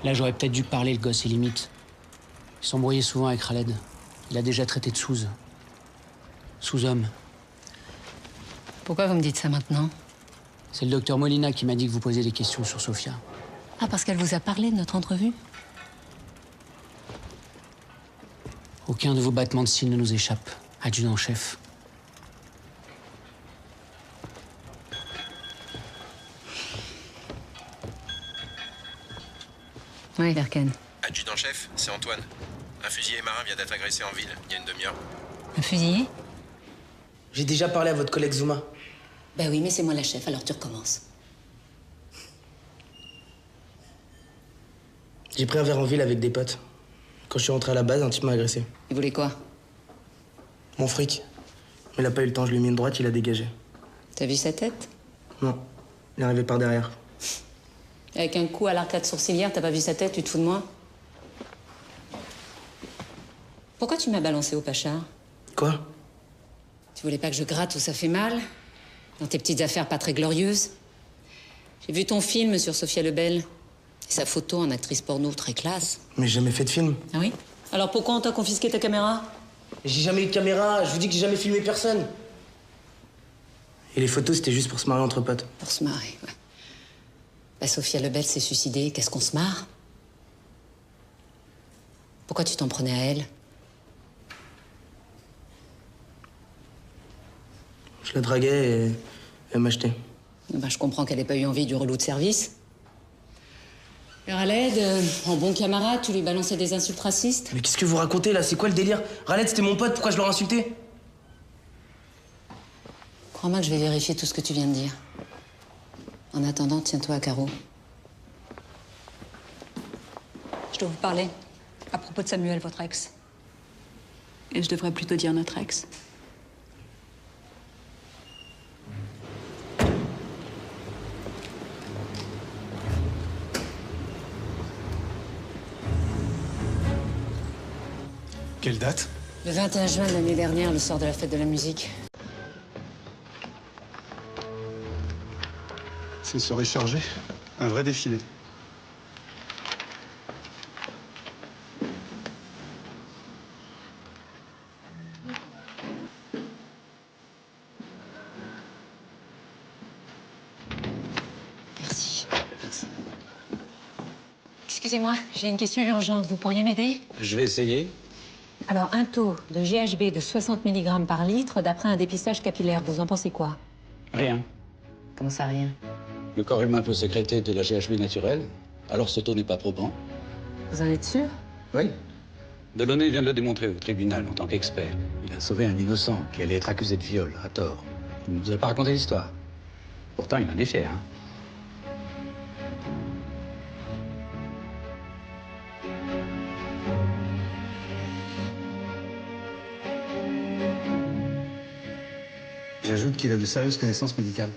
Là, j'aurais peut-être dû parler, le gosse est limite. Il s'embrouillait souvent avec Khaled. Il a déjà traité de sous. Sous-homme. Pourquoi vous me dites ça maintenant? C'est le docteur Molina qui m'a dit que vous posiez des questions sur Sophia. Ah, parce qu'elle vous a parlé de notre entrevue? Aucun de vos battements de cils ne nous échappe, adjudant-chef. Oui, Verken. Adjudant-chef, c'est Antoine. Un fusilier marin vient d'être agressé en ville, il y a une demi-heure. Un fusillé? J'ai déjà parlé à votre collègue Zuma. Ben oui, mais c'est moi la chef, alors tu recommences. J'ai pris un verre en ville avec des potes. Quand je suis rentré à la base, un type m'a agressé. Il voulait quoi? Mon fric. Mais il a pas eu le temps, je lui ai mis une droite, il a dégagé. T'as vu sa tête? Non. Il est arrivé par derrière. Avec un coup à l'arcade sourcilière, t'as pas vu sa tête, tu te fous de moi? Pourquoi tu m'as balancé au Pachar? Quoi? Tu voulais pas que je gratte où ça fait mal? Dans tes petites affaires pas très glorieuses? J'ai vu ton film sur Sophia Lebel. Et sa photo en actrice porno très classe. Mais j'ai jamais fait de film. Ah oui? Alors pourquoi on t'a confisqué ta caméra? J'ai jamais eu de caméra, je vous dis que j'ai jamais filmé personne. Et les photos, c'était juste pour se marrer entre potes. Pour se marrer, ouais. Bah, Sophia Lebel s'est suicidée, qu'est-ce qu'on se marre? Pourquoi tu t'en prenais à elle? Je la draguais et elle m'achetait. Bah, je comprends qu'elle ait pas eu envie du relou de service. Alors Raled, en bon camarade, tu lui balançais des insultes racistes? Mais qu'est-ce que vous racontez là? C'est quoi le délire? Raled, c'était mon pote, pourquoi je l'aurais insulté? Crois-moi que je vais vérifier tout ce que tu viens de dire. En attendant, tiens-toi à carreau. Je dois vous parler à propos de Samuel, votre ex. Et je devrais plutôt dire notre ex. Quelle date? Le 21 juin de l'année dernière, le soir de la fête de la musique. C'est une soirée chargée. Un vrai défilé. Merci. Excusez-moi, j'ai une question urgente. Vous pourriez m'aider? Je vais essayer. Alors, un taux de GHB de 60 mg par litre d'après un dépistage capillaire, vous en pensez quoi? Rien. Comment ça, rien? Le corps humain peut sécréter de la GHB naturelle, alors ce taux n'est pas probant. Vous en êtes sûr? Oui. Delaunay vient de le démontrer au tribunal en tant qu'expert. Il a sauvé un innocent qui allait être accusé de viol, à tort. Il ne nous a pas raconté l'histoire. Pourtant, il en est fier, hein. J'ajoute qu'il a de sérieuses connaissances médicales.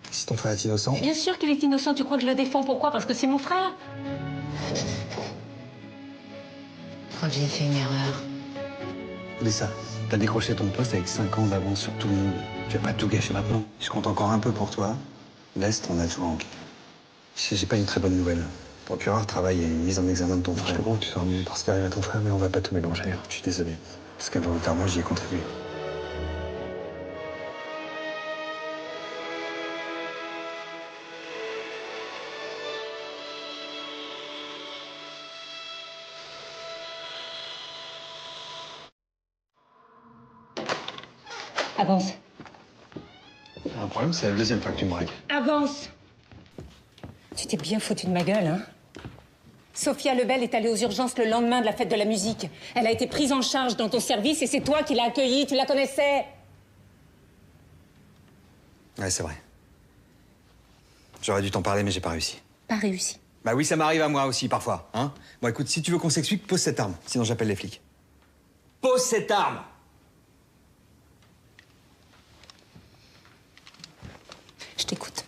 Si ton frère est innocent... Bien sûr qu'il est innocent. Tu crois que je le défends? Pourquoi? Parce que c'est mon frère. Je crois que j'ai fait une erreur. Lisa, t'as décroché ton poste avec 5 ans d'avance sur tout le monde. Tu vas pas tout gâcher maintenant. Je compte encore un peu pour toi. Laisse ton adjoint. J'ai pas une très bonne nouvelle. Le procureur travaille à une mise en examen de ton frère. Je comprends que tu sois ennuyé par ce qui arrive à ton frère, mais on va pas tout mélanger. Je suis désolé. Parce qu'involontairement, j'y ai contribué. Avance. Un problème, c'est la deuxième fois que tu me braques. Avance. Tu t'es bien foutu de ma gueule, hein? Sophia Lebel est allée aux urgences le lendemain de la fête de la musique. Elle a été prise en charge dans ton service et c'est toi qui l'as accueillie. Tu la connaissais? Ouais, c'est vrai. J'aurais dû t'en parler, mais j'ai pas réussi. Pas réussi. Bah oui, ça m'arrive à moi aussi, parfois, hein. Bon, écoute, si tu veux qu'on s'explique, pose cette arme. Sinon, j'appelle les flics. Pose cette arme! Je t'écoute.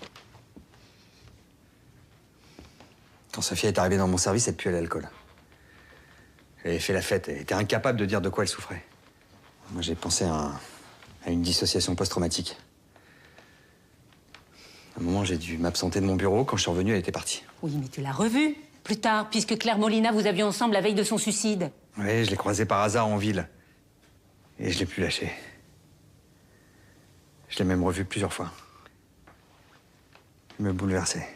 Quand Sophia est arrivée dans mon service, elle puait l'alcool. Elle avait fait la fête, elle était incapable de dire de quoi elle souffrait. Moi, j'ai pensé à une dissociation post-traumatique. À un moment, j'ai dû m'absenter de mon bureau. Quand je suis revenu, elle était partie. Oui, mais tu l'as revue plus tard, puisque Claire Molina, vous aviez ensemble la veille de son suicide. Oui, je l'ai croisée par hasard en ville. Et je l'ai plus lâchée. Je l'ai même revue plusieurs fois. Elle me bouleversait.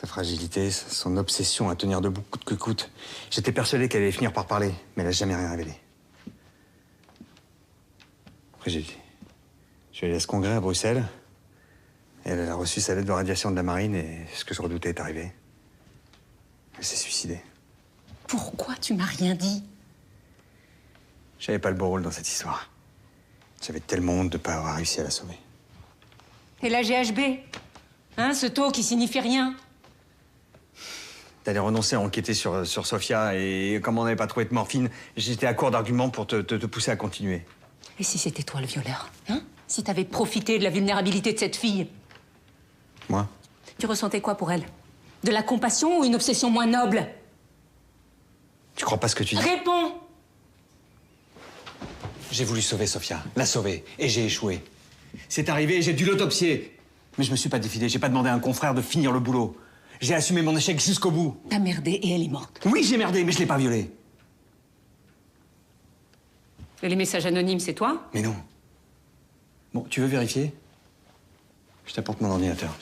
Sa fragilité, son obsession à tenir debout coûte que coûte. J'étais persuadé qu'elle allait finir par parler, mais elle n'a jamais rien révélé. Après, je suis allé à ce congrès à Bruxelles. Et elle a reçu sa lettre de radiation de la marine et ce que je redoutais est arrivé. Elle s'est suicidée. Pourquoi tu m'as rien dit? J'avais pas le beau rôle dans cette histoire. J'avais tellement honte de ne pas avoir réussi à la sauver. Et la GHB? Hein, ce taux qui signifie rien? T'allais renoncer à enquêter sur Sofia et comme on n'avait pas trouvé de morphine, j'étais à court d'arguments pour te pousser à continuer. Et si c'était toi le violeur? Hein? Si t'avais profité de la vulnérabilité de cette fille? Moi? Tu ressentais quoi pour elle? De la compassion ou une obsession moins noble? Tu crois pas ce que tu dis? Réponds! J'ai voulu sauver Sofia, la sauver, et j'ai échoué. C'est arrivé et j'ai dû l'autopsier. Mais je me suis pas défilé, j'ai pas demandé à un confrère de finir le boulot. J'ai assumé mon échec jusqu'au bout. T'as merdé et elle est morte. Oui, j'ai merdé, mais je l'ai pas violée. Et les messages anonymes, c'est toi? Mais non. Bon, tu veux vérifier? Je t'apporte mon ordinateur.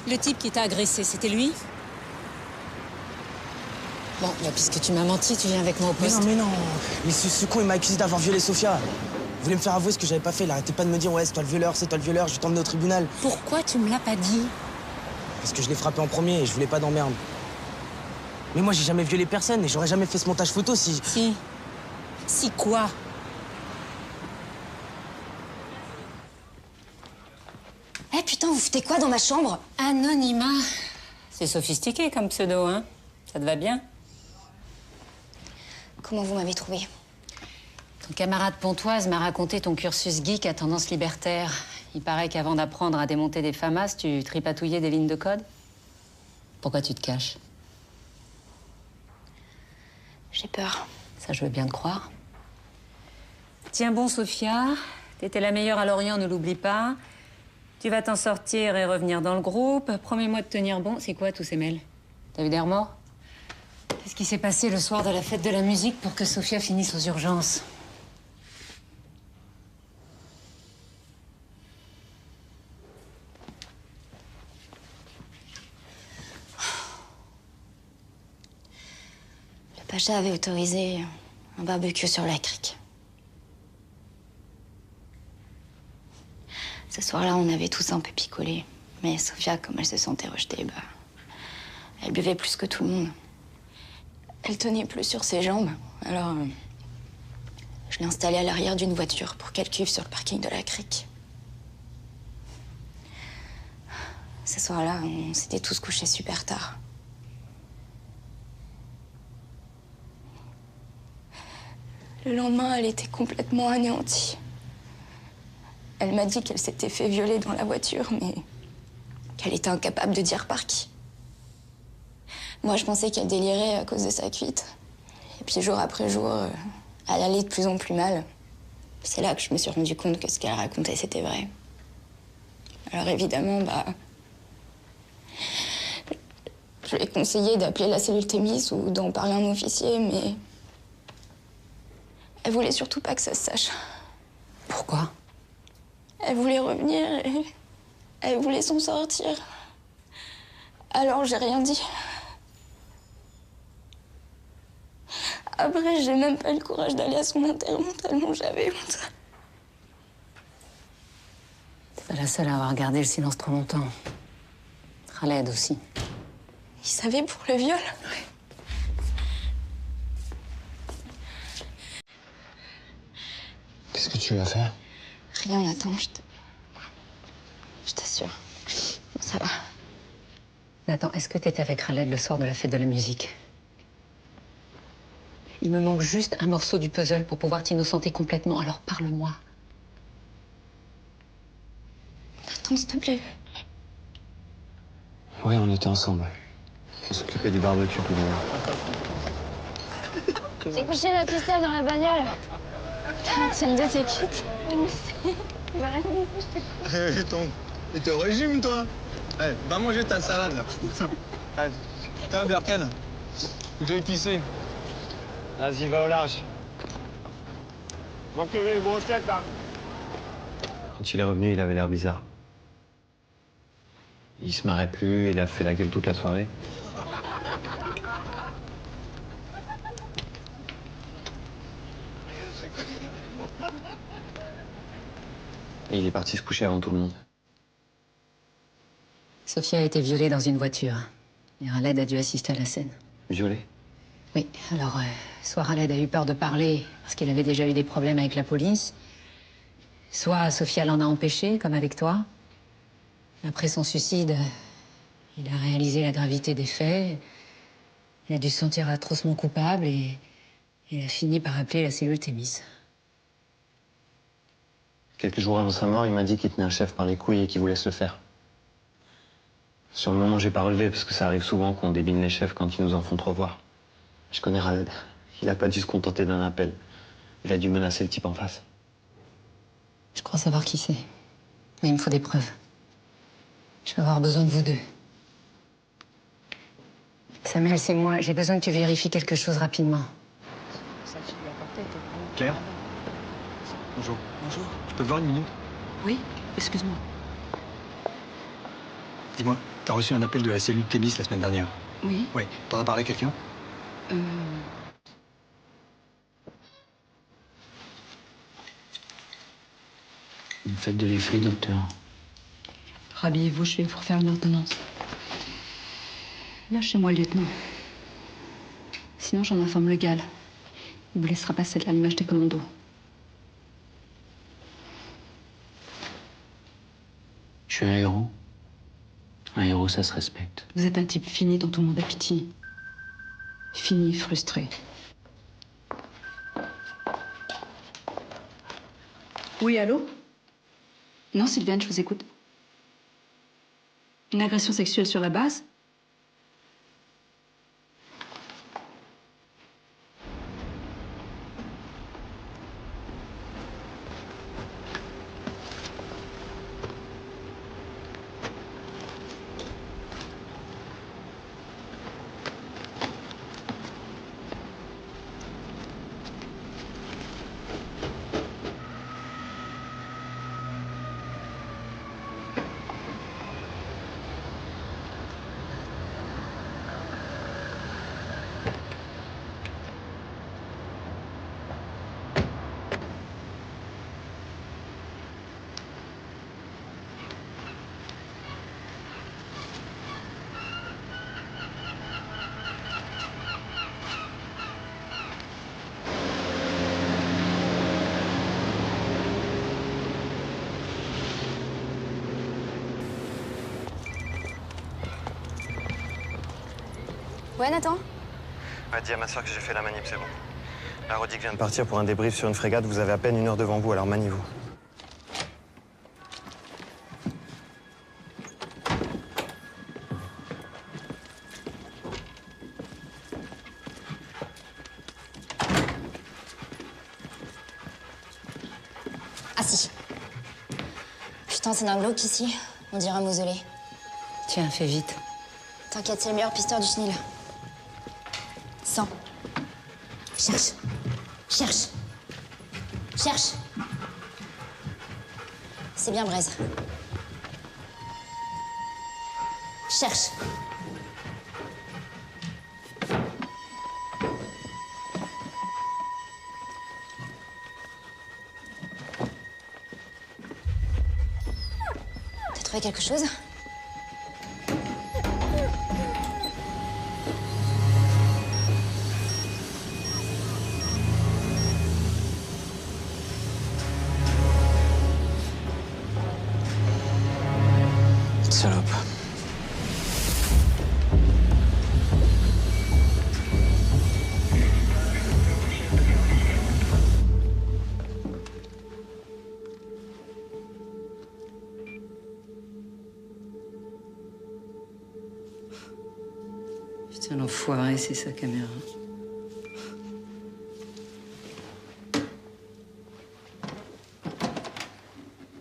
Le type qui t'a agressé, c'était lui? Bon, bah, puisque tu m'as menti, tu viens avec moi au poste. Mais non. Mais ce con, il m'a accusé d'avoir violé Sofia. Il voulait me faire avouer ce que j'avais pas fait. Il arrêtait pas de me dire, ouais, c'est toi le violeur, c'est toi le violeur, je vais t'emmener au tribunal. Pourquoi tu me l'as pas dit? Parce que je l'ai frappé en premier et je voulais pas d'emmerde. Mais moi, j'ai jamais violé personne et j'aurais jamais fait ce montage photo si... Si. Si quoi? Eh putain, vous foutez quoi dans ma chambre? Anonymat. C'est sophistiqué comme pseudo, hein? Ça te va bien? Comment vous m'avez trouvé? Ton camarade Pontoise m'a raconté ton cursus geek à tendance libertaire. Il paraît qu'avant d'apprendre à démonter des FAMAS, tu tripatouillais des lignes de code. Pourquoi tu te caches? J'ai peur. Ça, je veux bien te croire. Tiens bon, Sofia. T'étais la meilleure à Lorient, ne l'oublie pas. Tu vas t'en sortir et revenir dans le groupe. Promets-moi de tenir bon. C'est quoi tous ces mails? T'as vu des remords? Qu'est-ce qui s'est passé le soir de la fête de la musique pour que Sofia finisse aux urgences? Le Pacha avait autorisé un barbecue sur la crique. Ce soir-là, on avait tous un peu picolé. Mais Sofia, comme elle se sentait rejetée, bah, elle buvait plus que tout le monde. Elle tenait plus sur ses jambes. Alors, je l'ai installée à l'arrière d'une voiture pour qu'elle cuive sur le parking de la crique. Ce soir-là, on s'était tous couchés super tard. Le lendemain, elle était complètement anéantie. Elle m'a dit qu'elle s'était fait violer dans la voiture, mais qu'elle était incapable de dire par qui. Moi, je pensais qu'elle délirait à cause de sa cuite. Et puis, jour après jour, elle allait de plus en plus mal. C'est là que je me suis rendu compte que ce qu'elle racontait, c'était vrai. Alors, évidemment, je lui ai conseillé d'appeler la cellule Thémis ou d'en parler à un officier, mais... Elle voulait surtout pas que ça se sache. Pourquoi? Elle voulait revenir et... Elle voulait s'en sortir. Alors, j'ai rien dit. Après, j'ai même pas eu le courage d'aller à son enterrement tellement j'avais honte. T'es pas la seule à avoir gardé le silence trop longtemps. Khaled aussi. Il savait pour le viol? Qu'est-ce que tu lui as fait? Rien, Nathan, je t'assure. Ça va. Nathan, est-ce que t'étais avec Khaled le soir de la fête de la musique? Il me manque juste un morceau du puzzle pour pouvoir t'innocenter complètement, alors parle-moi. Nathan, s'il te plaît. Oui, on était ensemble. On s'occupait du barbecue pour moi. J'ai couché la pistole dans la bagnole. C'est une de tes cuites. Et t'es au régime, toi? Eh, va manger ta salade, là. T'as un Berken? Je vais pisser. Vas-y, va au large. Manque les grossettes, là. Quand il est revenu, il avait l'air bizarre. Il se marrait plus, il a fait la gueule toute la soirée. Et il est parti se coucher avant tout le monde. Sophia a été violée dans une voiture. Et Khaled a dû assister à la scène. Violée? Oui, alors, soit Khaled a eu peur de parler parce qu'il avait déjà eu des problèmes avec la police, soit Sophia l'en a empêché, comme avec toi. Après son suicide, il a réalisé la gravité des faits. Il a dû se sentir atrocement coupable et il a fini par appeler la cellule Thémis. Quelques jours avant sa mort, il m'a dit qu'il tenait un chef par les couilles et qu'il voulait se le faire. Sur le moment, j'ai pas relevé parce que ça arrive souvent qu'on débine les chefs quand ils nous en font trop voir. Je connais Khaled. Il a pas dû se contenter d'un appel. Il a dû menacer le type en face. Je crois savoir qui c'est. Mais il me faut des preuves. Je vais avoir besoin de vous deux. Samuel, c'est moi. J'ai besoin que tu vérifies quelque chose rapidement. Claire? Bonjour. Bonjour. Je peux te voir une minute? Oui, excuse-moi. Dis-moi, t'as reçu un appel de la cellule Thémis la semaine dernière? Oui. Oui. T'en as parlé à quelqu'un? Une fête de l'effet, docteur. Rhabillez-vous, je vais vous refaire une ordonnance. Lâchez-moi, lieutenant. Sinon, j'en informe le GAL. Il vous laissera passer de l'allumage des commandos. Je suis un héros. Un héros, ça se respecte. Vous êtes un type fini dont tout le monde a pitié. Fini, frustré. Oui, allô? Non, Sylviane, je vous écoute. Une agression sexuelle sur la base? Ouais, Nathan? Ouais, dis à ma soeur que j'ai fait la manip, c'est bon. La Rodic vient de partir pour un débrief sur une frégate. Vous avez à peine 1 heure devant vous, alors maniez-vous. Putain, c'est d'un glauque ici. On dirait un mausolée. Tiens, fais vite. T'inquiète, c'est le meilleur pisteur du chenil. 100. Cherche. Cherche. Cherche. C'est bien Braise. Cherche. T'as trouvé quelque chose? Salope. Putain, l'enfoiré, c'est sa caméra.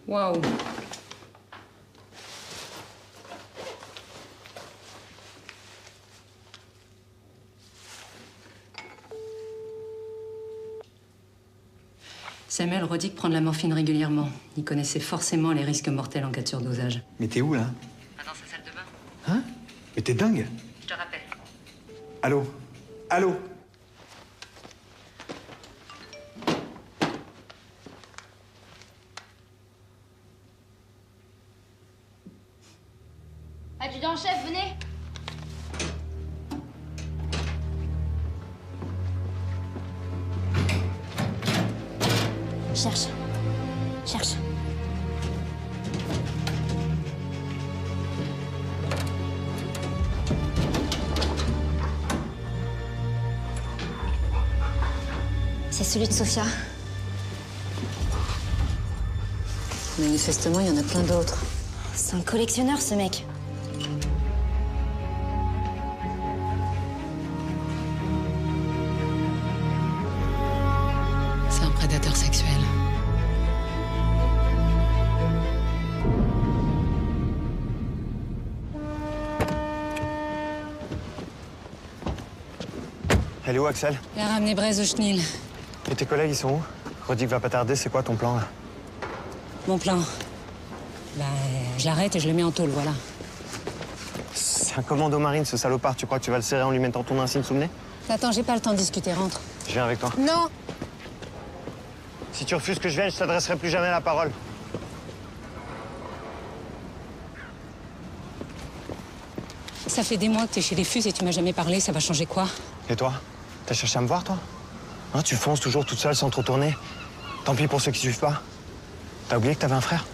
Waouh. Samuel Rodic prend de la morphine régulièrement. Il connaissait forcément les risques mortels en cas de surdosage. Mais t'es où, là? Dans sa salle de bain. Hein? Mais t'es dingue? Je te rappelle. Allô? Allô? Adjudant-chef, venez. Cherche. Cherche. C'est celui de Sophia. Manifestement, il y en a plein d'autres. C'est un collectionneur, ce mec. C'est un prédateur sexuel. Elle est où, Axel? Il a ramené Braise au chenil. Et tes collègues, ils sont où? Rodic va pas tarder, c'est quoi ton plan, là? Mon plan. Bah, je l'arrête et je le mets en tôle, voilà. C'est un commando marine, ce salopard. Tu crois que tu vas le serrer en lui mettant ton insigne sous le nez? Attends, j'ai pas le temps de discuter, rentre. Je viens avec toi. Non! Si tu refuses que je vienne, je t'adresserai plus jamais la parole. Ça fait des mois que t'es chez les Fuses et tu m'as jamais parlé, ça va changer quoi? Et toi? T'as cherché à me voir, toi? Hein, tu fonces toujours toute seule sans te retourner. Tant pis pour ceux qui suivent pas. T'as oublié que t'avais un frère?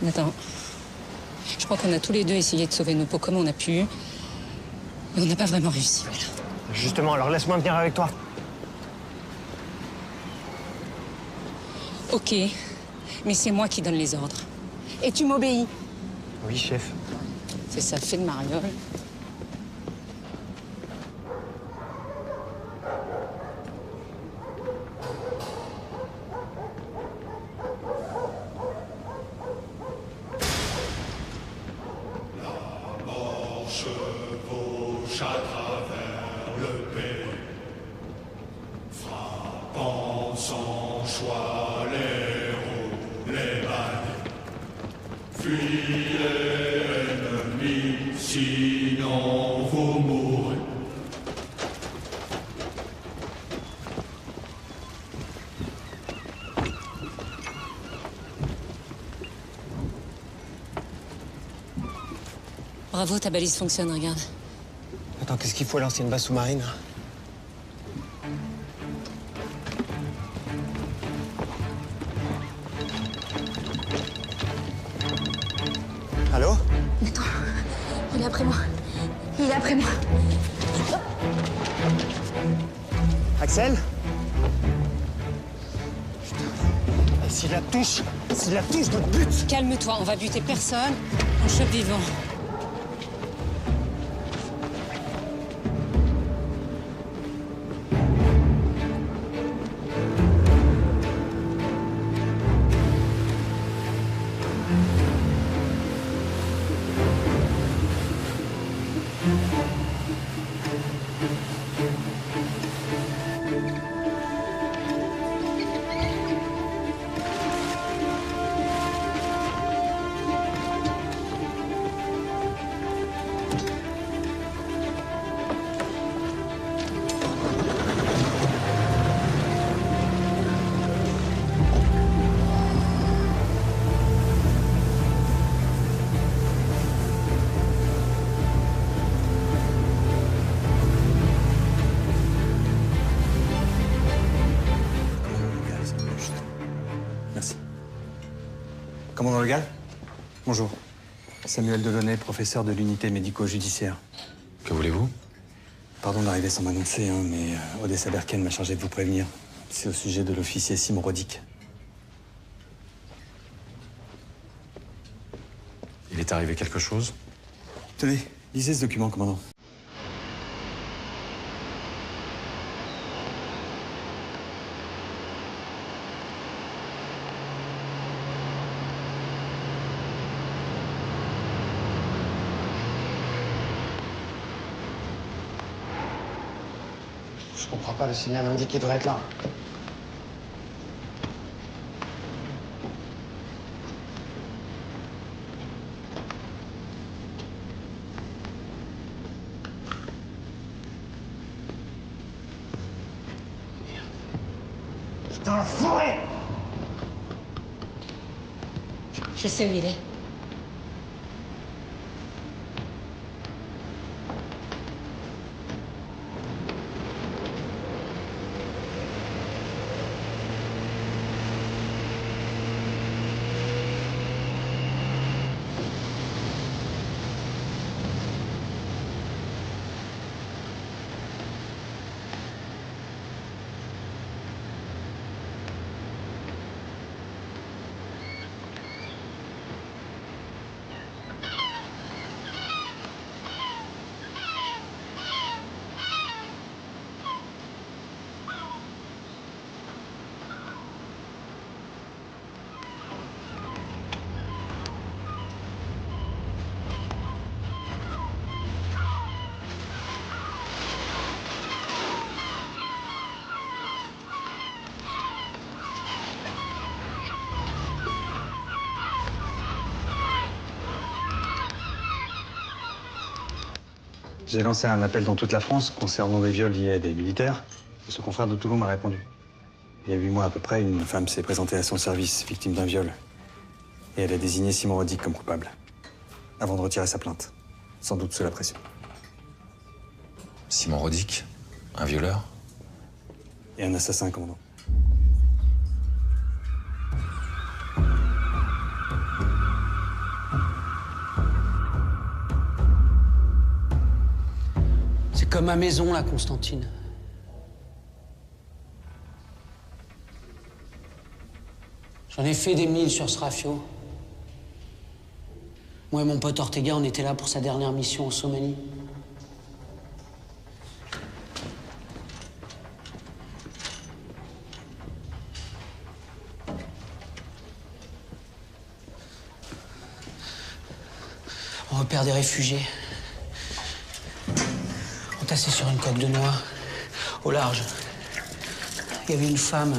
Attends. Je crois qu'on a tous les deux essayé de sauver nos peaux comme on a pu. Mais on n'a pas vraiment réussi, voilà. Justement, alors laisse-moi venir avec toi. Ok, mais c'est moi qui donne les ordres. Et tu m'obéis. Oui, chef. C'est ça, fait de mariole. Chevauche à travers le pays, frappant sans choix les roues, les balles. Fuyez l'ennemi, sinon vous mourrez. Bravo, ta balise fonctionne, regarde. Attends, qu'est-ce qu'il faut lancer une base sous-marine? Allô? Attends, il est après moi. Il est après moi. Axel? S'il la touche, je te bute! Calme-toi, on va buter personne. On chope vivant. Commandant Legal? Bonjour. Samuel Delaunay, professeur de l'unité médico-judiciaire. Que voulez-vous? Pardon d'arriver sans m'annoncer, hein, mais Odessa Berken m'a chargé de vous prévenir. C'est au sujet de l'officier Simon Rodic. Il est arrivé quelque chose? Tenez, lisez ce document, commandant. Je comprends pas, le signal indique qu'il devrait être là. Putain, l'enfoiré! Je sais où il est. J'ai lancé un appel dans toute la France concernant des viols liés à des militaires. Et ce confrère de Toulon m'a répondu. Il y a 8 mois à peu près, une femme s'est présentée à son service, victime d'un viol. Et elle a désigné Simon Rodic comme coupable. Avant de retirer sa plainte. Sans doute sous la pression. Simon Rodic? Un violeur? Et un assassin, commandant. C'est comme ma maison, là, Constantine. J'en ai fait des milles sur ce rafio. Moi et mon pote Ortega, on était là pour sa dernière mission en Somalie. On repère des réfugiés. Entassés sur une coque de noix, au large. Il y avait une femme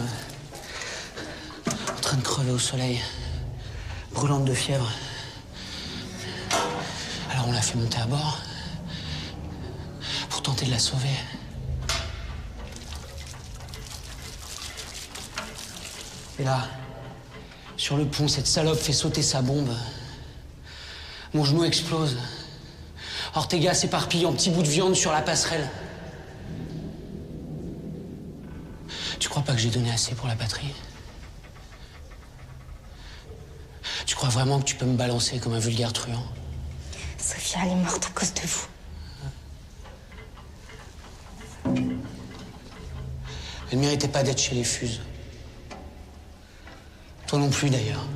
en train de crever au soleil, brûlante de fièvre. Alors on l'a fait monter à bord pour tenter de la sauver. Et là, sur le pont, cette salope fait sauter sa bombe. Mon genou explose. Ortega s'éparpille en petits bouts de viande sur la passerelle. Tu crois pas que j'ai donné assez pour la patrie? Tu crois vraiment que tu peux me balancer comme un vulgaire truand? Sofia, elle est morte à cause de vous. Elle méritait pas d'être chez les Fuses. Toi non plus, d'ailleurs.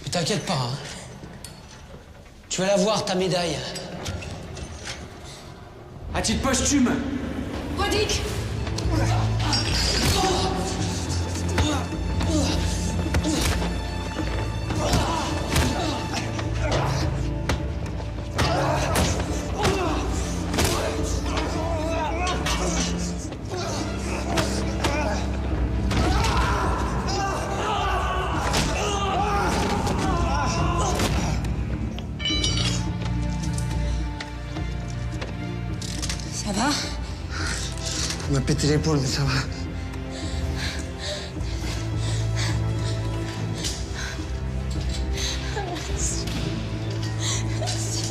Mais t'inquiète pas, hein. Tu vas la voir, ta médaille. À titre posthume. Rodic! Ça va? On m'a pété l'épaule, mais ça va. Merci. Merci.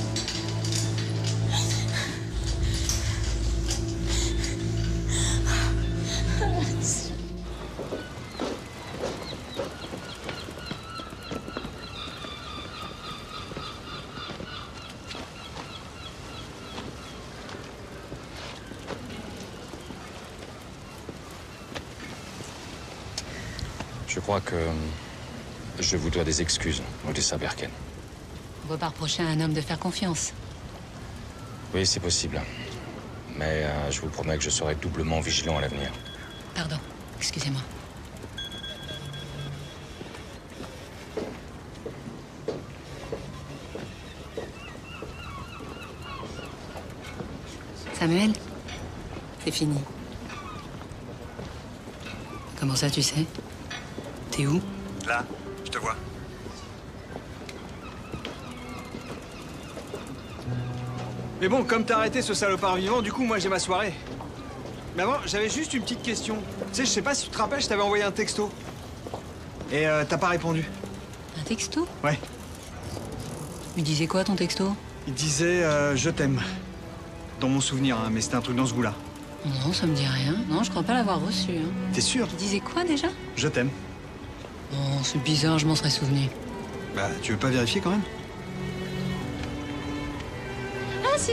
Je crois que je vous dois des excuses, Odessa Berken. On peut pas reprocher à un homme de faire confiance. Oui, c'est possible. Mais je vous promets que je serai doublement vigilant à l'avenir. Pardon, excusez-moi. Samuel, c'est fini. Comment ça, tu sais? T'es où? Là, je te vois. Mais bon, comme t'as arrêté ce salopard vivant, du coup, moi, j'ai ma soirée. Mais avant, j'avais juste une petite question. Tu sais, je sais pas si tu te rappelles, je t'avais envoyé un texto. Et t'as pas répondu. Un texto? Ouais. Il disait quoi, ton texto? Il disait je t'aime. Dans mon souvenir, hein, mais c'était un truc dans ce goût-là. Non, ça me dit rien. Non, je crois pas l'avoir reçu. Hein. T'es sûr? Il disait quoi, déjà? Je t'aime. Oh, c'est bizarre, je m'en serais souvenu. Bah, tu veux pas vérifier quand même? Ah, si!